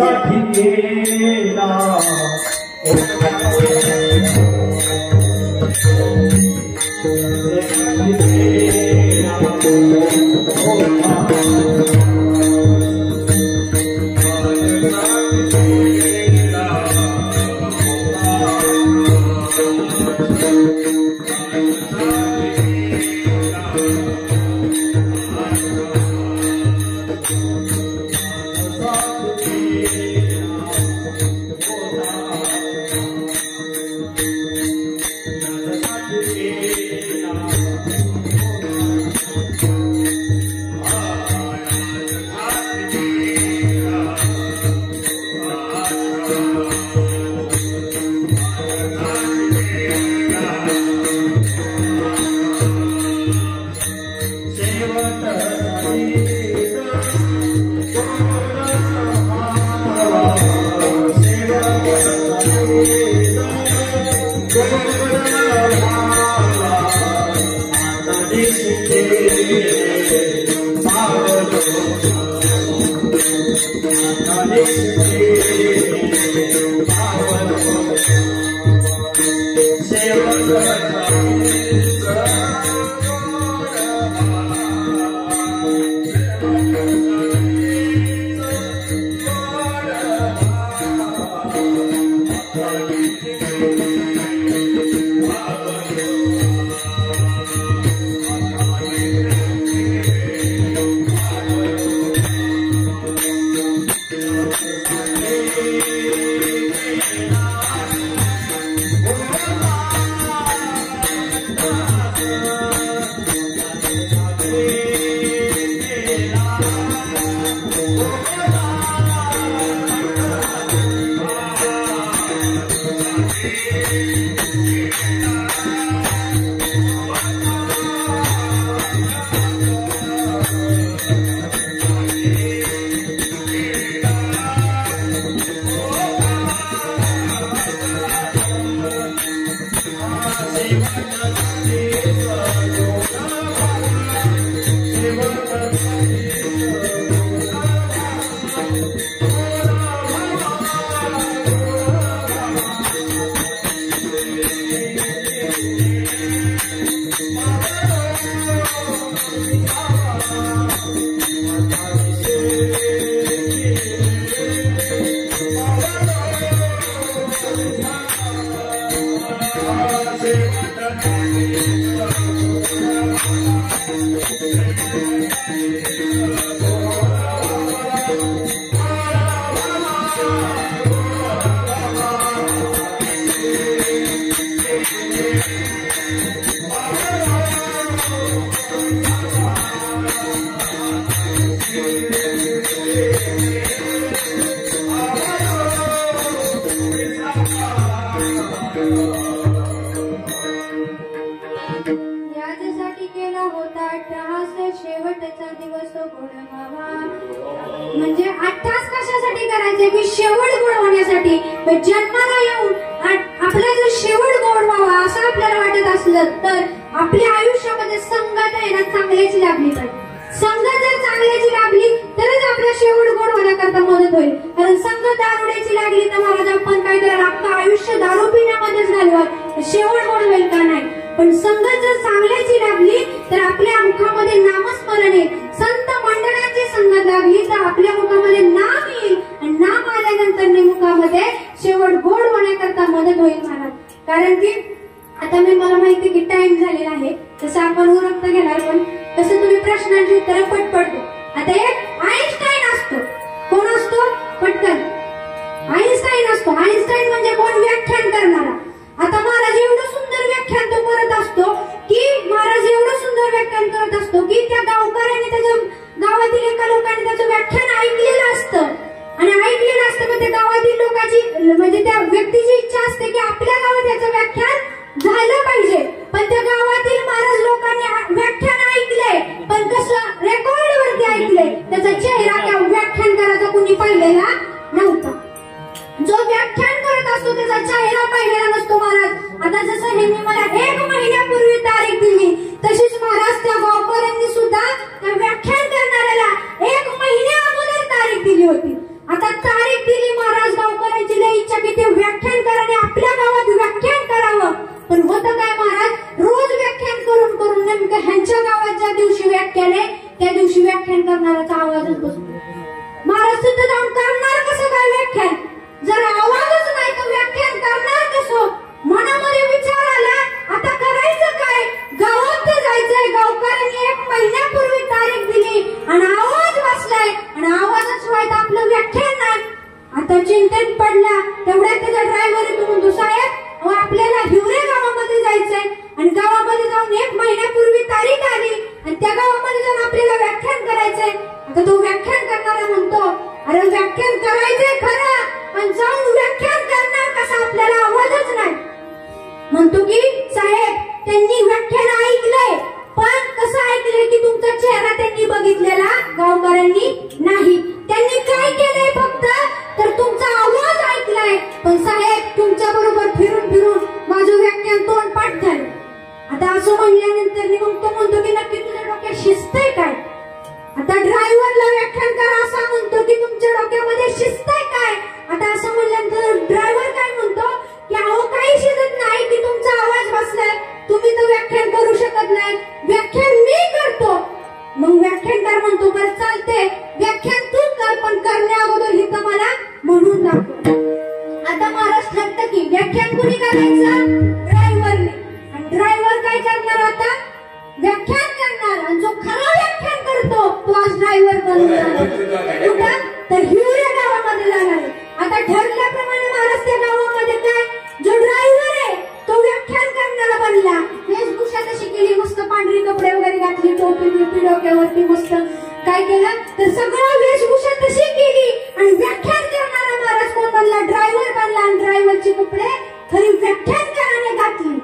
Speaker 1: याच्यासाठी केला होता अट्टहास शेवटचा दिवस गोड व्हावा. म्हणजे अट्टहास कशासाठी करायचे की शेवट गोड होण्यासाठी. जन्माला येऊन आपला जर शेवट गोड व्हावा असं आपल्याला वाटत असलं तर आपल्या आयुष्यामध्ये संगत आहे ना चांगल्याची लाभली पाहिजे. संगत जर चांगल्याची लाभली तरच आपला शेवट गोड होण्याकरता मदत होईल. कारण संगत दारुड्याची लागली तर महाराज आपण काय करायला आपलं आयुष्य दारू पिण्यामध्येच घालवा शेवट गोड होईल का नाही. पण संगत जर चांगल्याची लाभली तर आपल्या मुखामध्ये नामस्मरण येईल. संत मंडळांची संगत लागली तर आपल्या मुखामध्ये नाम येईल आणि नाम आल्यानंतर मुखामध्ये शेवट गोड होण्याकरता मदत होईल महाराज. कारण की आता मला माहिती की टाइम झालेला आहे तसं आपण उरकता घेणार पण तसं तुम्ही प्रश्नांची उत्तरं पटपट द्या. आता एक आईन्स्टाईन असतो. कोण असतो पटकन आईन्स्टाईन असतो. आईन्स्टाईन म्हणजे कोण व्याख्यान करणारा. आता महाराज एवढं सुंदर व्याख्यान तो करत असतो की महाराज एवढं सुंदर व्याख्यान करत असतो की त्या गावकऱ्याने त्याच्या गावातील एका लोकांनी त्याचं व्याख्यान ऐकलेलं असतं आणि ऐकलेलं असतं. मग त्या गावातील लोकांची म्हणजे त्या व्यक्तीची इच्छा असते की आपल्या गावात याचं व्याख्यान झालं पाहिजे. पण त्या गावातील महाराज लोकांनी व्याख्यान ऐकलंय पण कसं रेकॉर्ड वरती ऐकलंय. त्याचा चेहरा त्या व्याख्यानकाराचा कुणी पाहिलेला नव्हता. जो व्याख्यान करत असतो त्याचा चेहरा पाहिलेला नसतो महाराज. आता जसं हे मी मला 1 महिन्यापूर्वी तारीख दिली तशीच महाराज व्याख्यान करणाऱ्याचा आवाजच बसतो. महाराज तिथं जाऊन करणार कसं काय व्याख्यान? जर आवाजच नाही तर व्याख्यान करणार कसं? मनामध्ये विचार आला, आता करायचं काय? गावात जायचंय. गावकऱ्यांनी 1 महिन्यापूर्वी तारीख दिली आणि आवाज बसलाय आणि आवाजच व्हायचं आपलं व्याख्यान नाही. आता चिंतेत पडला. तेवढ्यात त्याचा ड्रायव्हर येतो, म्हणतो साहेब आपल्याला हिवरे गावामध्ये जायचंय आणि गावामध्ये जाऊन 1 महिन्यापूर्वी तारीख आली आणि त्या गावामध्ये जाऊन आपल्याला व्याख्यान करायचंय. आता तो व्याख्यान करणारा म्हणतो, अरे व्याख्यान करायचंय खरं, पण जाऊन व्याख्यान करणार कसं? आपल्याला आवाजच नाही. म्हणतो की साहेब त्यांनी व्याख्यान ऐकलंय, पण कसं ऐकलंय की तुमचा चेहरा त्यांनी बघितलेला गावकऱ्यांनी नाही. त्यांनी काय केलंय फक्त तर तुमचा आवाज ऐकलाय, पण साहेब तुमच्या बरोबर फिरून फिरून माझं व्याख्यान तोंडपाठ झालं. आता असं म्हणल्यानंतर मग तो म्हणतो की नक्की तुझ्या डोक्यात शिस्त आहे काय? आता ड्रायव्हरला व्याख्यान करा असं म्हणतो की तुमच्या डोक्यामध्ये शिस्त आहे काय? आता असं म्हणल्यानंतर ड्रायव्हर काय म्हणतो की अहो काही शिजत नाही की तुमचा आवाज बसलाय, तुम्ही तर व्याख्यान करू शकत नाही, व्याख्यान मी करतो. मग व्याख्यानकार म्हणतो बरं चालते, व्याख्यान तू कर, पण करण्या अगोदर ही तर मला म्हणून दाखव. आता महाराज ठरतं की व्याख्यान कुणी करायचं? ड्रायव्हरने. आणि ड्रायव्हर काय करणार? आता व्याख्यान करणार आणि जो खरा व्याख्यान करतो तो आज ड्रायव्हर बनून जाणार. कुठं? तर हिवरे गावामध्ये जाणार. आता ठरल्याप्रमाणे महाराज त्या गावामध्ये काय जो ड्रायव्हर आहे तो व्याख्यान करणारा बनला. वेशभूषा तशी केली, मस्त पांढरी कपडे वगैरे घातली, टोपी बिपी डोक्यावरती मस्त काय केलं तर सगळं वेशभूषा तशी केली आणि व्याख्यान करणारा महाराज कोण बनला? ड्रायव्हर बनला. आणि ड्रायव्हरचे कपडे खरी व्याख्यानकाराने घातली.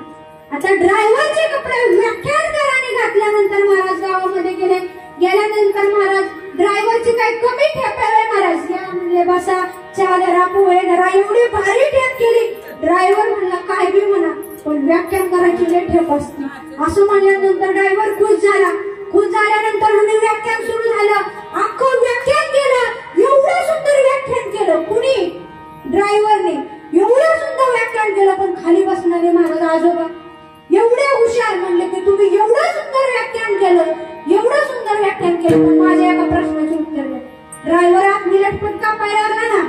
Speaker 1: आता ड्रायव्हरचे कपडे व्याख्यानकाराने घातल्यानंतर महाराज गावामध्ये गेले. गेल्यानंतर महाराज ड्रायव्हरची काही कमी ठेप आहे महाराज? या म्हणले बसा, चहा धरा, पोहे धरा, एवढी भारी ठेप केली. ड्रायव्हर म्हणला काय बी म्हणा, पण व्याख्यान करायची लय ठेप असते. असं म्हणल्यानंतर ड्रायव्हर खुश झाला. खुश झाल्यानंतर व्याख्यान सुरू झालं. अख्खं व्याख्यान केलं. एवढं सुंदर व्याख्यान केलं. कुणी? ड्रायव्हरने. एवढं सुंदर व्याख्यान केलं, पण खाली बसणारे महाराज आजोबा एवढे हुशार म्हणले की तुम्ही एवढं सुंदर व्याख्यान केलं, एवढं सुंदर व्याख्यान केलं, पण माझ्या एका प्रश्नाचे उत्तर द्या. ड्रायव्हर आतनी लटपट कापायला लागला ना,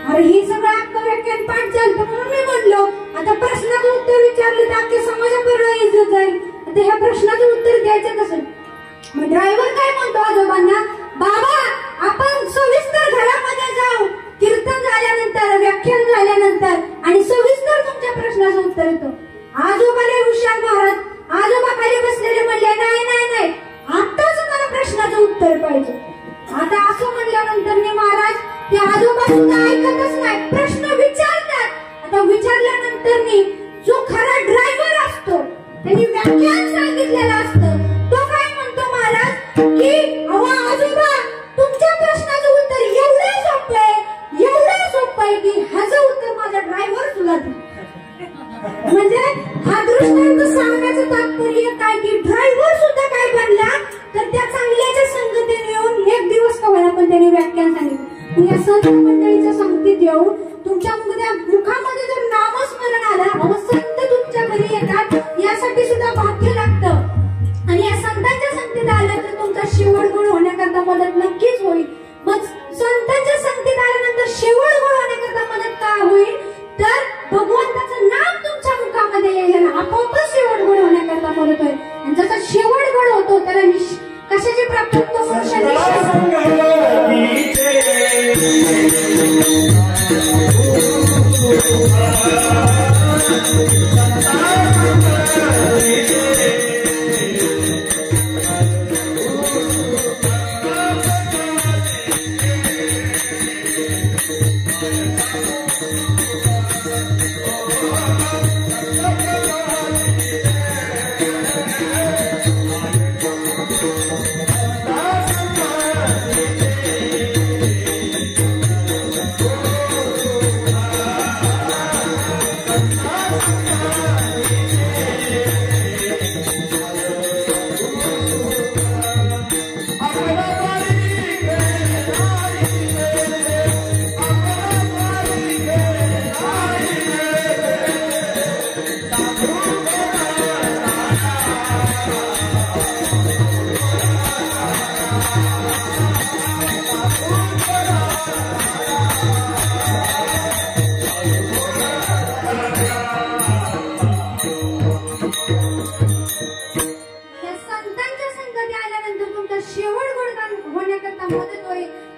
Speaker 1: अरे ही सगळं अख्खं व्याख्यान पाठ झालं म्हणून मी म्हणलो आता प्रश्नाचं उत्तर विचारलं तर अख्ख्या समाजापर्यंत इज्जत जाईल. आता ह्या प्रश्नाचं उत्तर द्यायचं कसं? मग ड्रायव्हर काय म्हणतो आजोबांना, बाबा आपण सविस्तर घरामध्ये जाऊ, कीर्तन झाल्यानंतर व्याख्यान झाल्यानंतर आणि सविस्तर तुमच्या प्रश्नाचं उत्तर येतो. आजोबाने हुशार महाराज आजोबा खाली बसलेले म्हणले नाही नाही नाही आताच मला प्रश्नाचं उत्तर पाहिजे. आता असं म्हणल्यानंतर मी महाराज ते आजोबा सुद्धा ऐकतच नाही, प्रश्न विचारतात. आता विचारल्यानंतर जो खरा ड्रायव्हर असतो त्यांनी व्याख्यान सांगितलेलं असतं तो काय म्हणतो महाराज की अहो आजोबा तुमच्या प्रश्नाचं उत्तर एवढं सोपं आहे की ह्याचं उत्तर माझा ड्रायव्हर तुला दे. म्हणजे हा दृष्टांत सांगण्याचं तात्पर्य काय की ड्रायव्हर सुद्धा काय बनला तर त्या चांगल्याच्या संगतीने येऊन 1 दिवस का होईना पण त्यांनी व्याख्यान सांगितलं. या संत मंडळीच्या संगतीत येऊन तुमच्या मुखामध्ये जर नामस्मरण आलं अहो संत तुमच्या घरी येतात यासाठी सुद्धा भाग्य लागतं. आणि या संतांच्या संगतीत आलं तर तुमचा शेवट गुण होण्याकरता मदत नक्कीच होईल. मग संतांच्या संगतीत आल्यानंतर शेवट गुण होण्याकरता मदत का होईल तर भगवंताचं नाम तुमच्या मुखामध्ये येईल ना आपोआपच शेवट गुण होण्याकरता मदत होईल. आणि जसा शेवट गुण होतो त्याला कशाची प्राप्त होतो?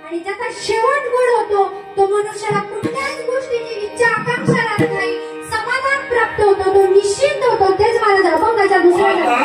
Speaker 1: आणि ज्याचा शेवट गोड होतो तो मनुष्याला कुठल्याच गोष्टीची इच्छा आकांक्षा राहत नाही, समाधान प्राप्त होतो, तो निश्चिंत होतो. तेच मला अभंगाच्या दुसऱ्या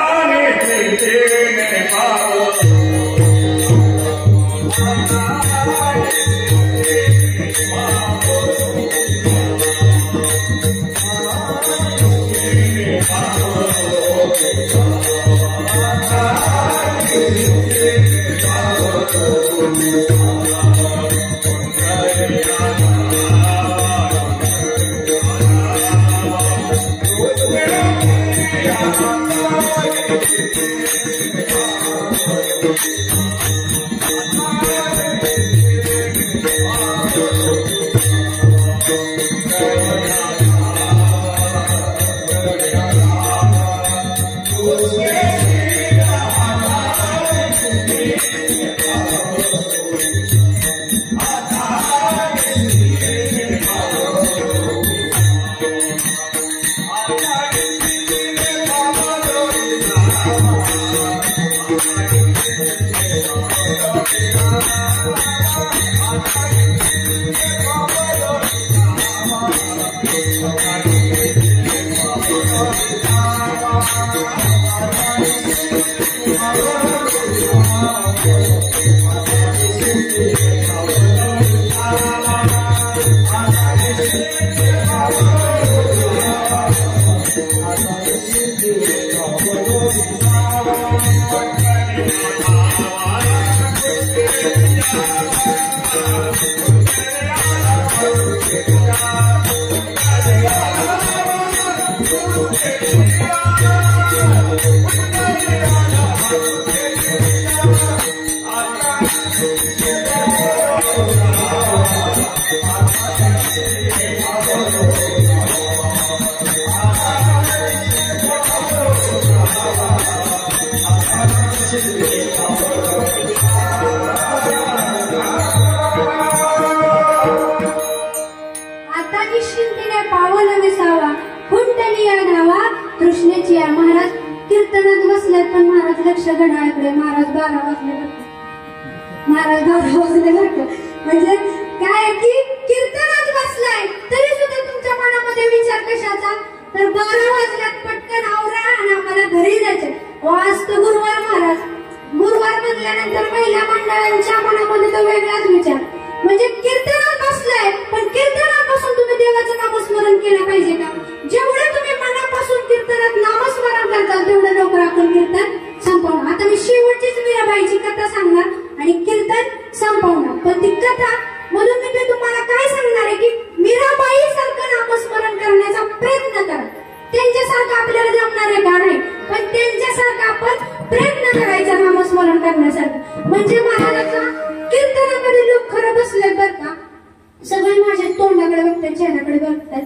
Speaker 1: म्हणजे काय की कीर्तनात बसलाय तरी सुद्धा तुमच्या मनामध्ये विचार कशाचा, तर 12 वाजल्यात पटकन आवरा आणि आम्हाला घरी जायचे. आज तर गुरुवार महाराज, गुरुवार म्हणल्यानंतर महिला मंडळांच्या मनामध्ये तो वेगळाच विचार. म्हणजे कीर्तनात बसलाय पण कीर्तनापासून तुम्ही देवाचं नामस्मरण केलं पाहिजे का? जेवढं तुम्ही मनापासून कीर्तनात नामस्मरण करताल तेवढं लवकर आपण कीर्तन संपवणार. आता मी शेवटचीच मीराबाईची कथा सांगणार आणि कीर्तन संपवणार. पण ती कथा म्हणून मी तुम्हाला काय सांगणार आहे की मीराबाई सारखं नामस्मरण करण्याचा प्रयत्न करा. त्यांच्यासारखं आपल्याला जमणार आहे का? नाही, पण त्यांच्यासारखं आपण प्रयत्न करायचा नामस्मरण करण्यासाठी. म्हणजे महाराजांच्या कीर्तनामध्ये लोक खरं बसले बरं का, सगळे माझ्या तोंडाकडे बघतात, चेहऱ्याकडे बघतात.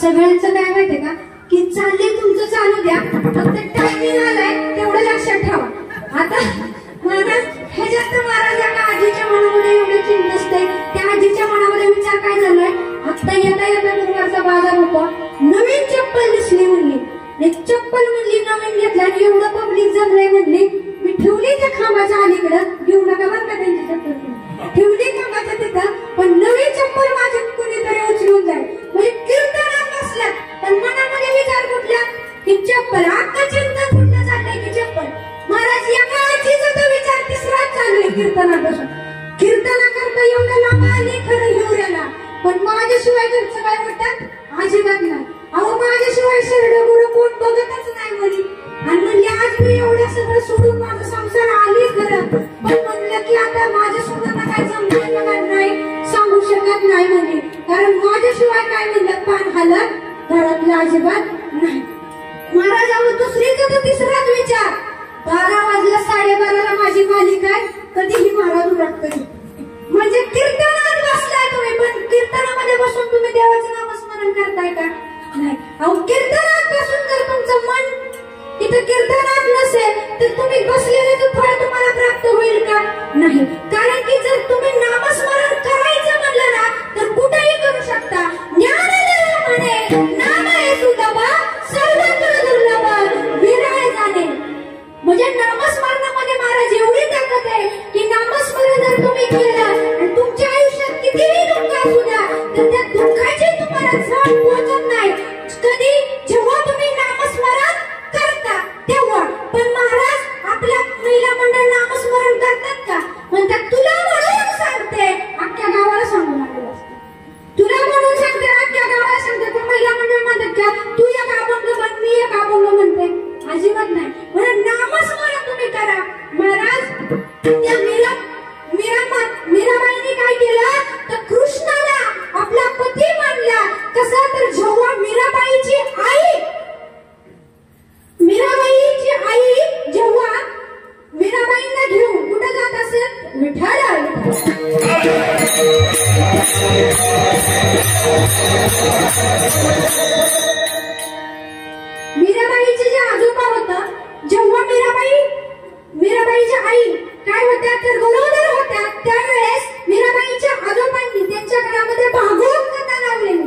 Speaker 1: सगळ्यांचं काय माहितीये का की चालले तुमचं चालू द्या, फक्त टायमिंग आलाय तेवढं लक्षात ठेवा. आता महाराज ह्याच्यात महाराज एका आजीच्या मनामध्ये एवढं चिंता असते, त्या आजीच्या मनामध्ये विचार काय झालाय, आता येता येता गुरुवारचा बाजार होता, नवीन चप्पल दिसली म्हणली, चप्पल म्हणली नवीन घेतला आणि एवढं पब्लिक जमलंय म्हणली, मी ठेवली त्या खांबाच्या अलीकडं, घेऊ नका बरं का त्यांची चप्पल, ठेवली खांबाच्या तिथं, पण नवीन चप्पल माझी कुणीतरी उचलून जाईल. म्हणजे कीर्तनात बसल्यात पण मनामध्ये विचार कुठला की चप्पल, आता चिंतन कुठलं चाललंय की चप्पल. महाराज एका आजीचा तो विचार तिसराच चालू आहे कीर्तनापासून. कीर्तना करता एवढं लांब आली खरं हिवऱ्याला, पण माझ्याशिवाय घरचं काय म्हणतात अजिबात नाही. अहो माझ्याशिवाय शरड गुरु कोण बघतच नाही म्हणे. आणि म्हणले आज मी एवढं सगळं सोडून माझा संसार आली खरं, पण म्हणलं की आता माझ्या स्वतःला काय समजणार नाही, सांगू शकत नाही म्हणे, कारण माझ्याशिवाय काय म्हणलं पान हालत घरातलं अजिबात नाही. महाराजावर दुसरीचा तर तिसराच विचार, 12 वाजला 12:30ला माझी मालिका कधीही महाराज उलटत. म्हणजे कीर्तनात बसलाय तुम्ही, पण कीर्तनामध्ये बसून तुम्ही देवाचं नामस्मरण करताय का? नाही. अहो कीर्तनात बसून जर तुमचं मन तिथं कीर्तनात नसेल तर तुम्ही बसलेले फळ तुम्हाला प्राप्त होईल का? नाही. कारण की जर तुम्ही नामस्मरण करायचं म्हणलं ना तर कुठेही करू शकता. ज्ञानदेव म्हणे नाम आहे सुलभा सर्वत्र दुर्लभ विरळ जाणे. म्हणजे नामस्मरणामध्ये महाराज एवढी ताकद आहे की नामस्मरण जर तुम्ही केलं आणि महिला मंडळ नामस्मरण करतात का? म्हणतात तुला म्हणून सांगते, अख्ख्या गावाला सांगून आलेलं असतं. तुला म्हणून सांगते, अख्ख्या गावाला सांगते. पण महिला मंडळ म्हणतात का तू एक अभंग म्हण, मी एक अभंग म्हणते? अजिबात नाही. म्हणून नामस्मरण तुम्ही करा. महाराज त्या मीराबाईंनी काय केलं तर कृष्णाला आपला पती मानला. कसा तर जेव्हा मीराबाईची आई जेव्हा मीराबाईंना घेऊन कुठे जात असेल? विठ्ठल. मीराबाईचे जे आजोबा होतं, जेव्हा मीराबाईच्या आई काय होत्या तर गरोदर होत्या, त्यावेळेस मीराबाईच्या आजोबांनी त्यांच्या घरामध्ये भागवत कथा लावलेली.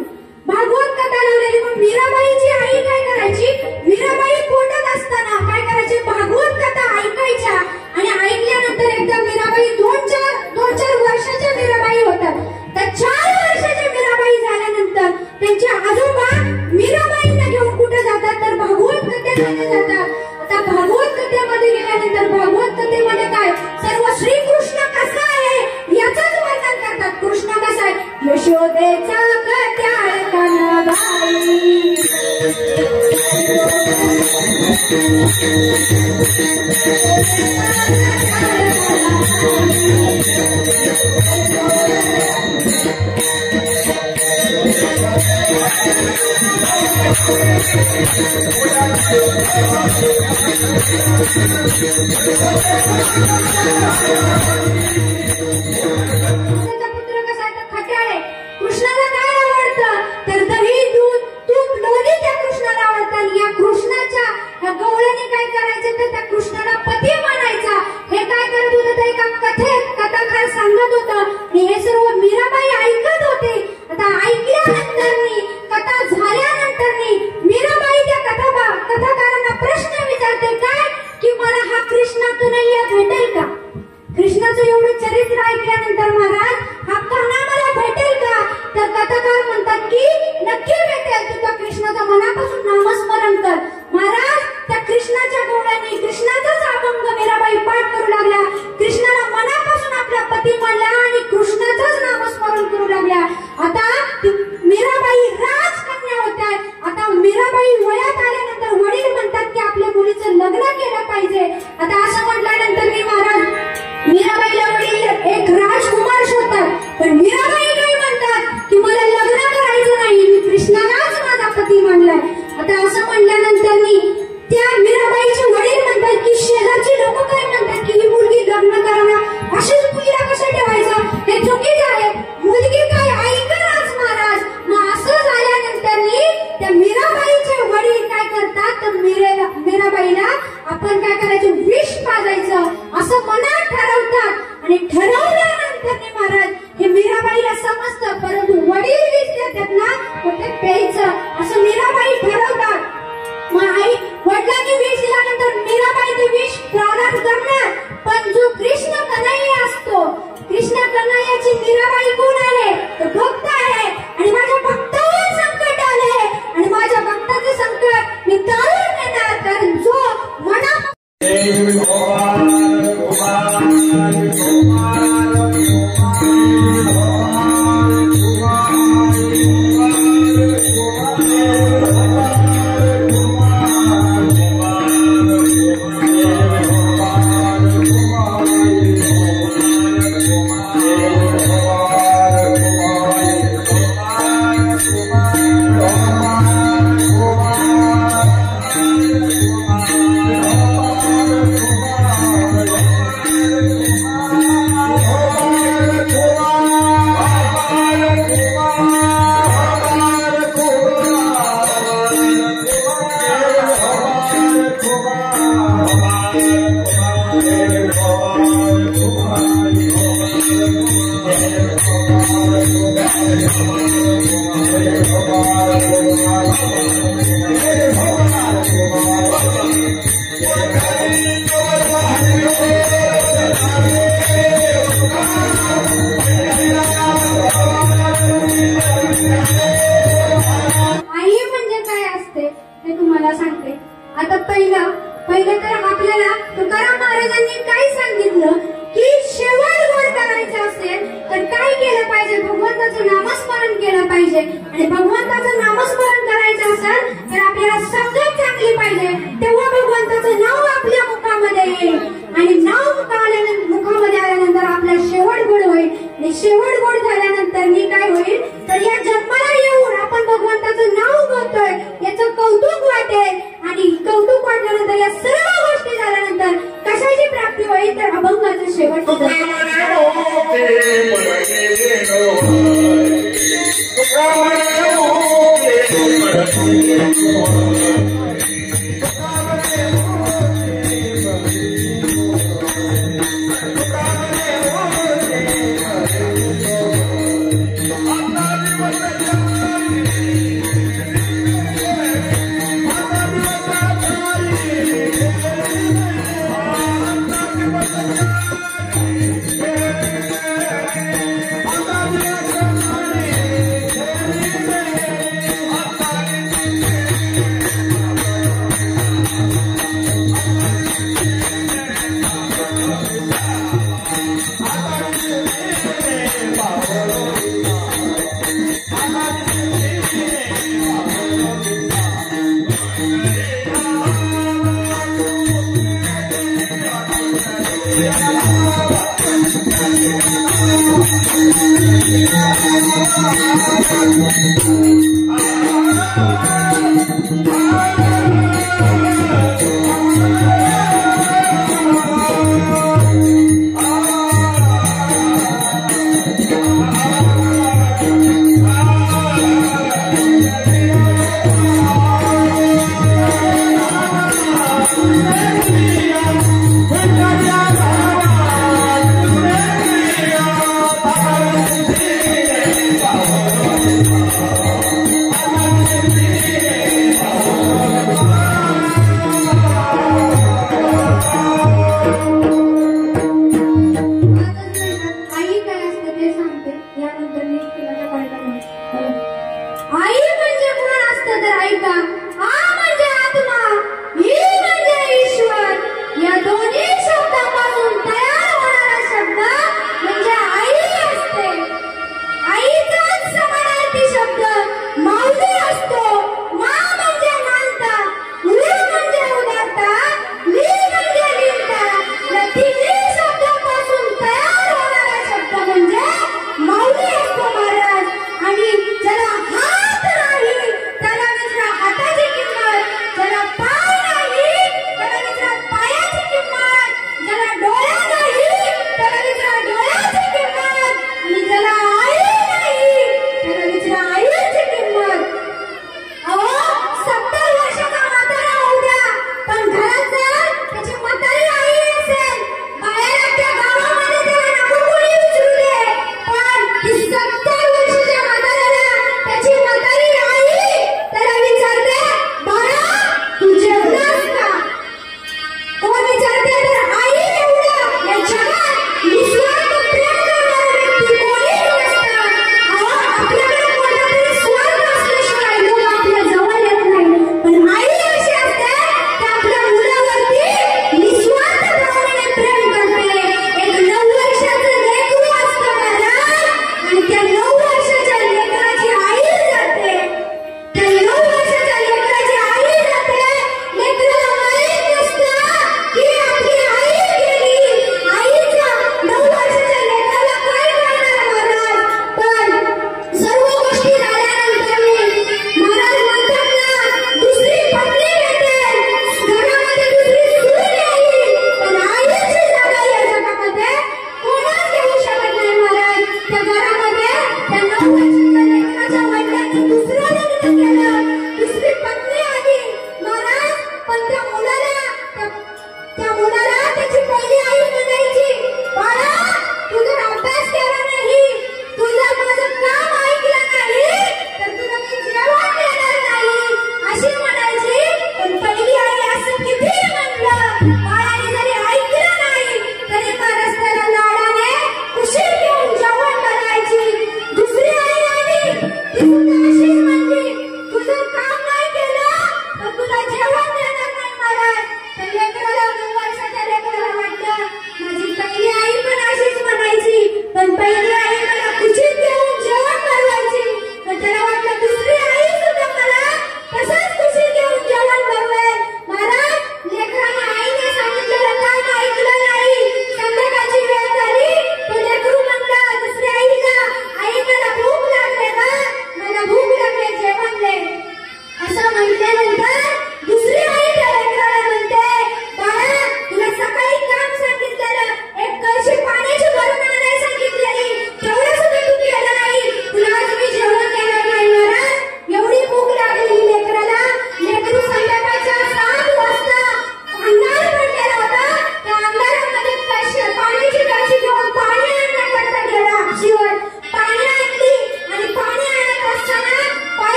Speaker 1: मग मीराबाईची आई काय करायची? मीराबाई पोटात असताना काय करायची? भागवत कथा ऐकायच्या. आणि ऐकल्यानंतर एकदा मीराबाई 2-4 वर्षाच्या मीराबाई होतात. तर 4 वर्षाच्या मीराबाई झाल्यानंतर त्यांचे आजोबा मीराबाईंना घेऊन कुठे जातात तर भागवत कथेमध्ये जातात. आता भागवत कथेमध्ये गेल्यानंतर भागवत कथेमध्ये काय सर्व श्रीकृष्ण कसा आहे याचंच वर्णन करतात. कृष्ण कसा आहे? यशोदेचा कट्याळ कनबाई. पुत्र कसा तर खट्याळ आहे. कृष्णाला काय आवडतं तर दही, दूध, तूप, लोणी त्या कृष्णाला आवडतं. या कृष्णाच्या या गवळ्याने काय करायचं तर त्या कृष्णाला पती मानायचा. हे काय करत होतं तर एका कथाकार सांगत होतं. हे सर्व मीराबाई ऐकत होते. आता ऐकल्यानंतर कथा झाल्यानंतर मीराबाई त्या कथाकारांना प्रश्न विचारते काय की मला हा कृष्णा कन्हैया भेटेल का? कृष्णाचं एवढं चरित्र ऐकल्यानंतर महाराज हा कन्हा मला भेटेल का? तर कथाकार म्हणतात की नक्की भेटेल. तू त्या कृष्णाचं मनापासून नामस्मरण कर. महाराज त्या कृष्णाच्या गवळ्याने कृष्णाचाच अभंग मीराबाई पाठ करू लागल्या. कृष्णाला मनापासून आपला पती मानला आणि कृष्णाचंच नामस्मरण करू लागल्या. आता मीराबाई राजकन्या होत्या. आता मीराबाई वयात आल्यानंतर वडील म्हणतात की आपल्या मुलीचं लग्न केलं पाहिजे. आता असं म्हटल्यानंतर महाराज मीराबाईला वडील एक राजकुमार शोधतात. पण मीराबाई काय म्हणतात की मला लग्न करायचं नाही, मी कृष्णालाच माझा पती मानलाय. आता असं म्हटल्यानंतर त्या मीराबाईचे वडील म्हणतात की शेजारची लोक काय म्हणतात की ही मुलगी लग्न करावं, अशीच मुलीला कसं ठेवायचं, हे चुकीचं आहे. मुलगी काय ऐकणारच महाराज. मग असं झाल्यानंतर त्या मीराबाईचे वडील काय करतात तर मीराबाईला आपण काय करायचं विष पाजायचं असं मनात ठरवतात. आणि ठरवल्यानंतर महाराज हे मीराबाईला समजतं, परंतु वडील विष देतात ना ते प्यायचं असं मीराबाई ठरवतात. मग आई वडिलांनी विष दिल्यानंतर मीराबाई ते विष प्राणात करणार. पण जो कृष्ण कन्हैया असतो, कृष्ण कन्हैयाची मीराबाई कोण आहे तर भक्त आहे. आणि माझ्या भक्तावर संकट आले आणि माझ्या भक्ताचे संकट मी टाळून नेणार. कारण जो मना पहिलं तर आपल्याला तुकाराम महाराजांनी शेवट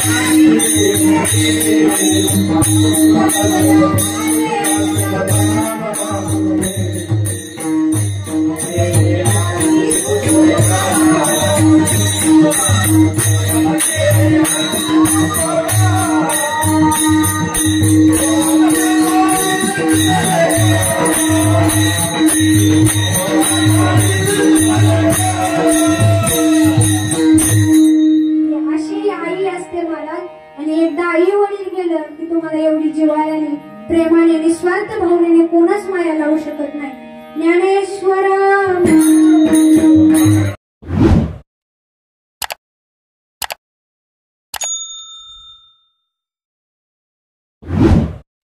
Speaker 2: Thank you.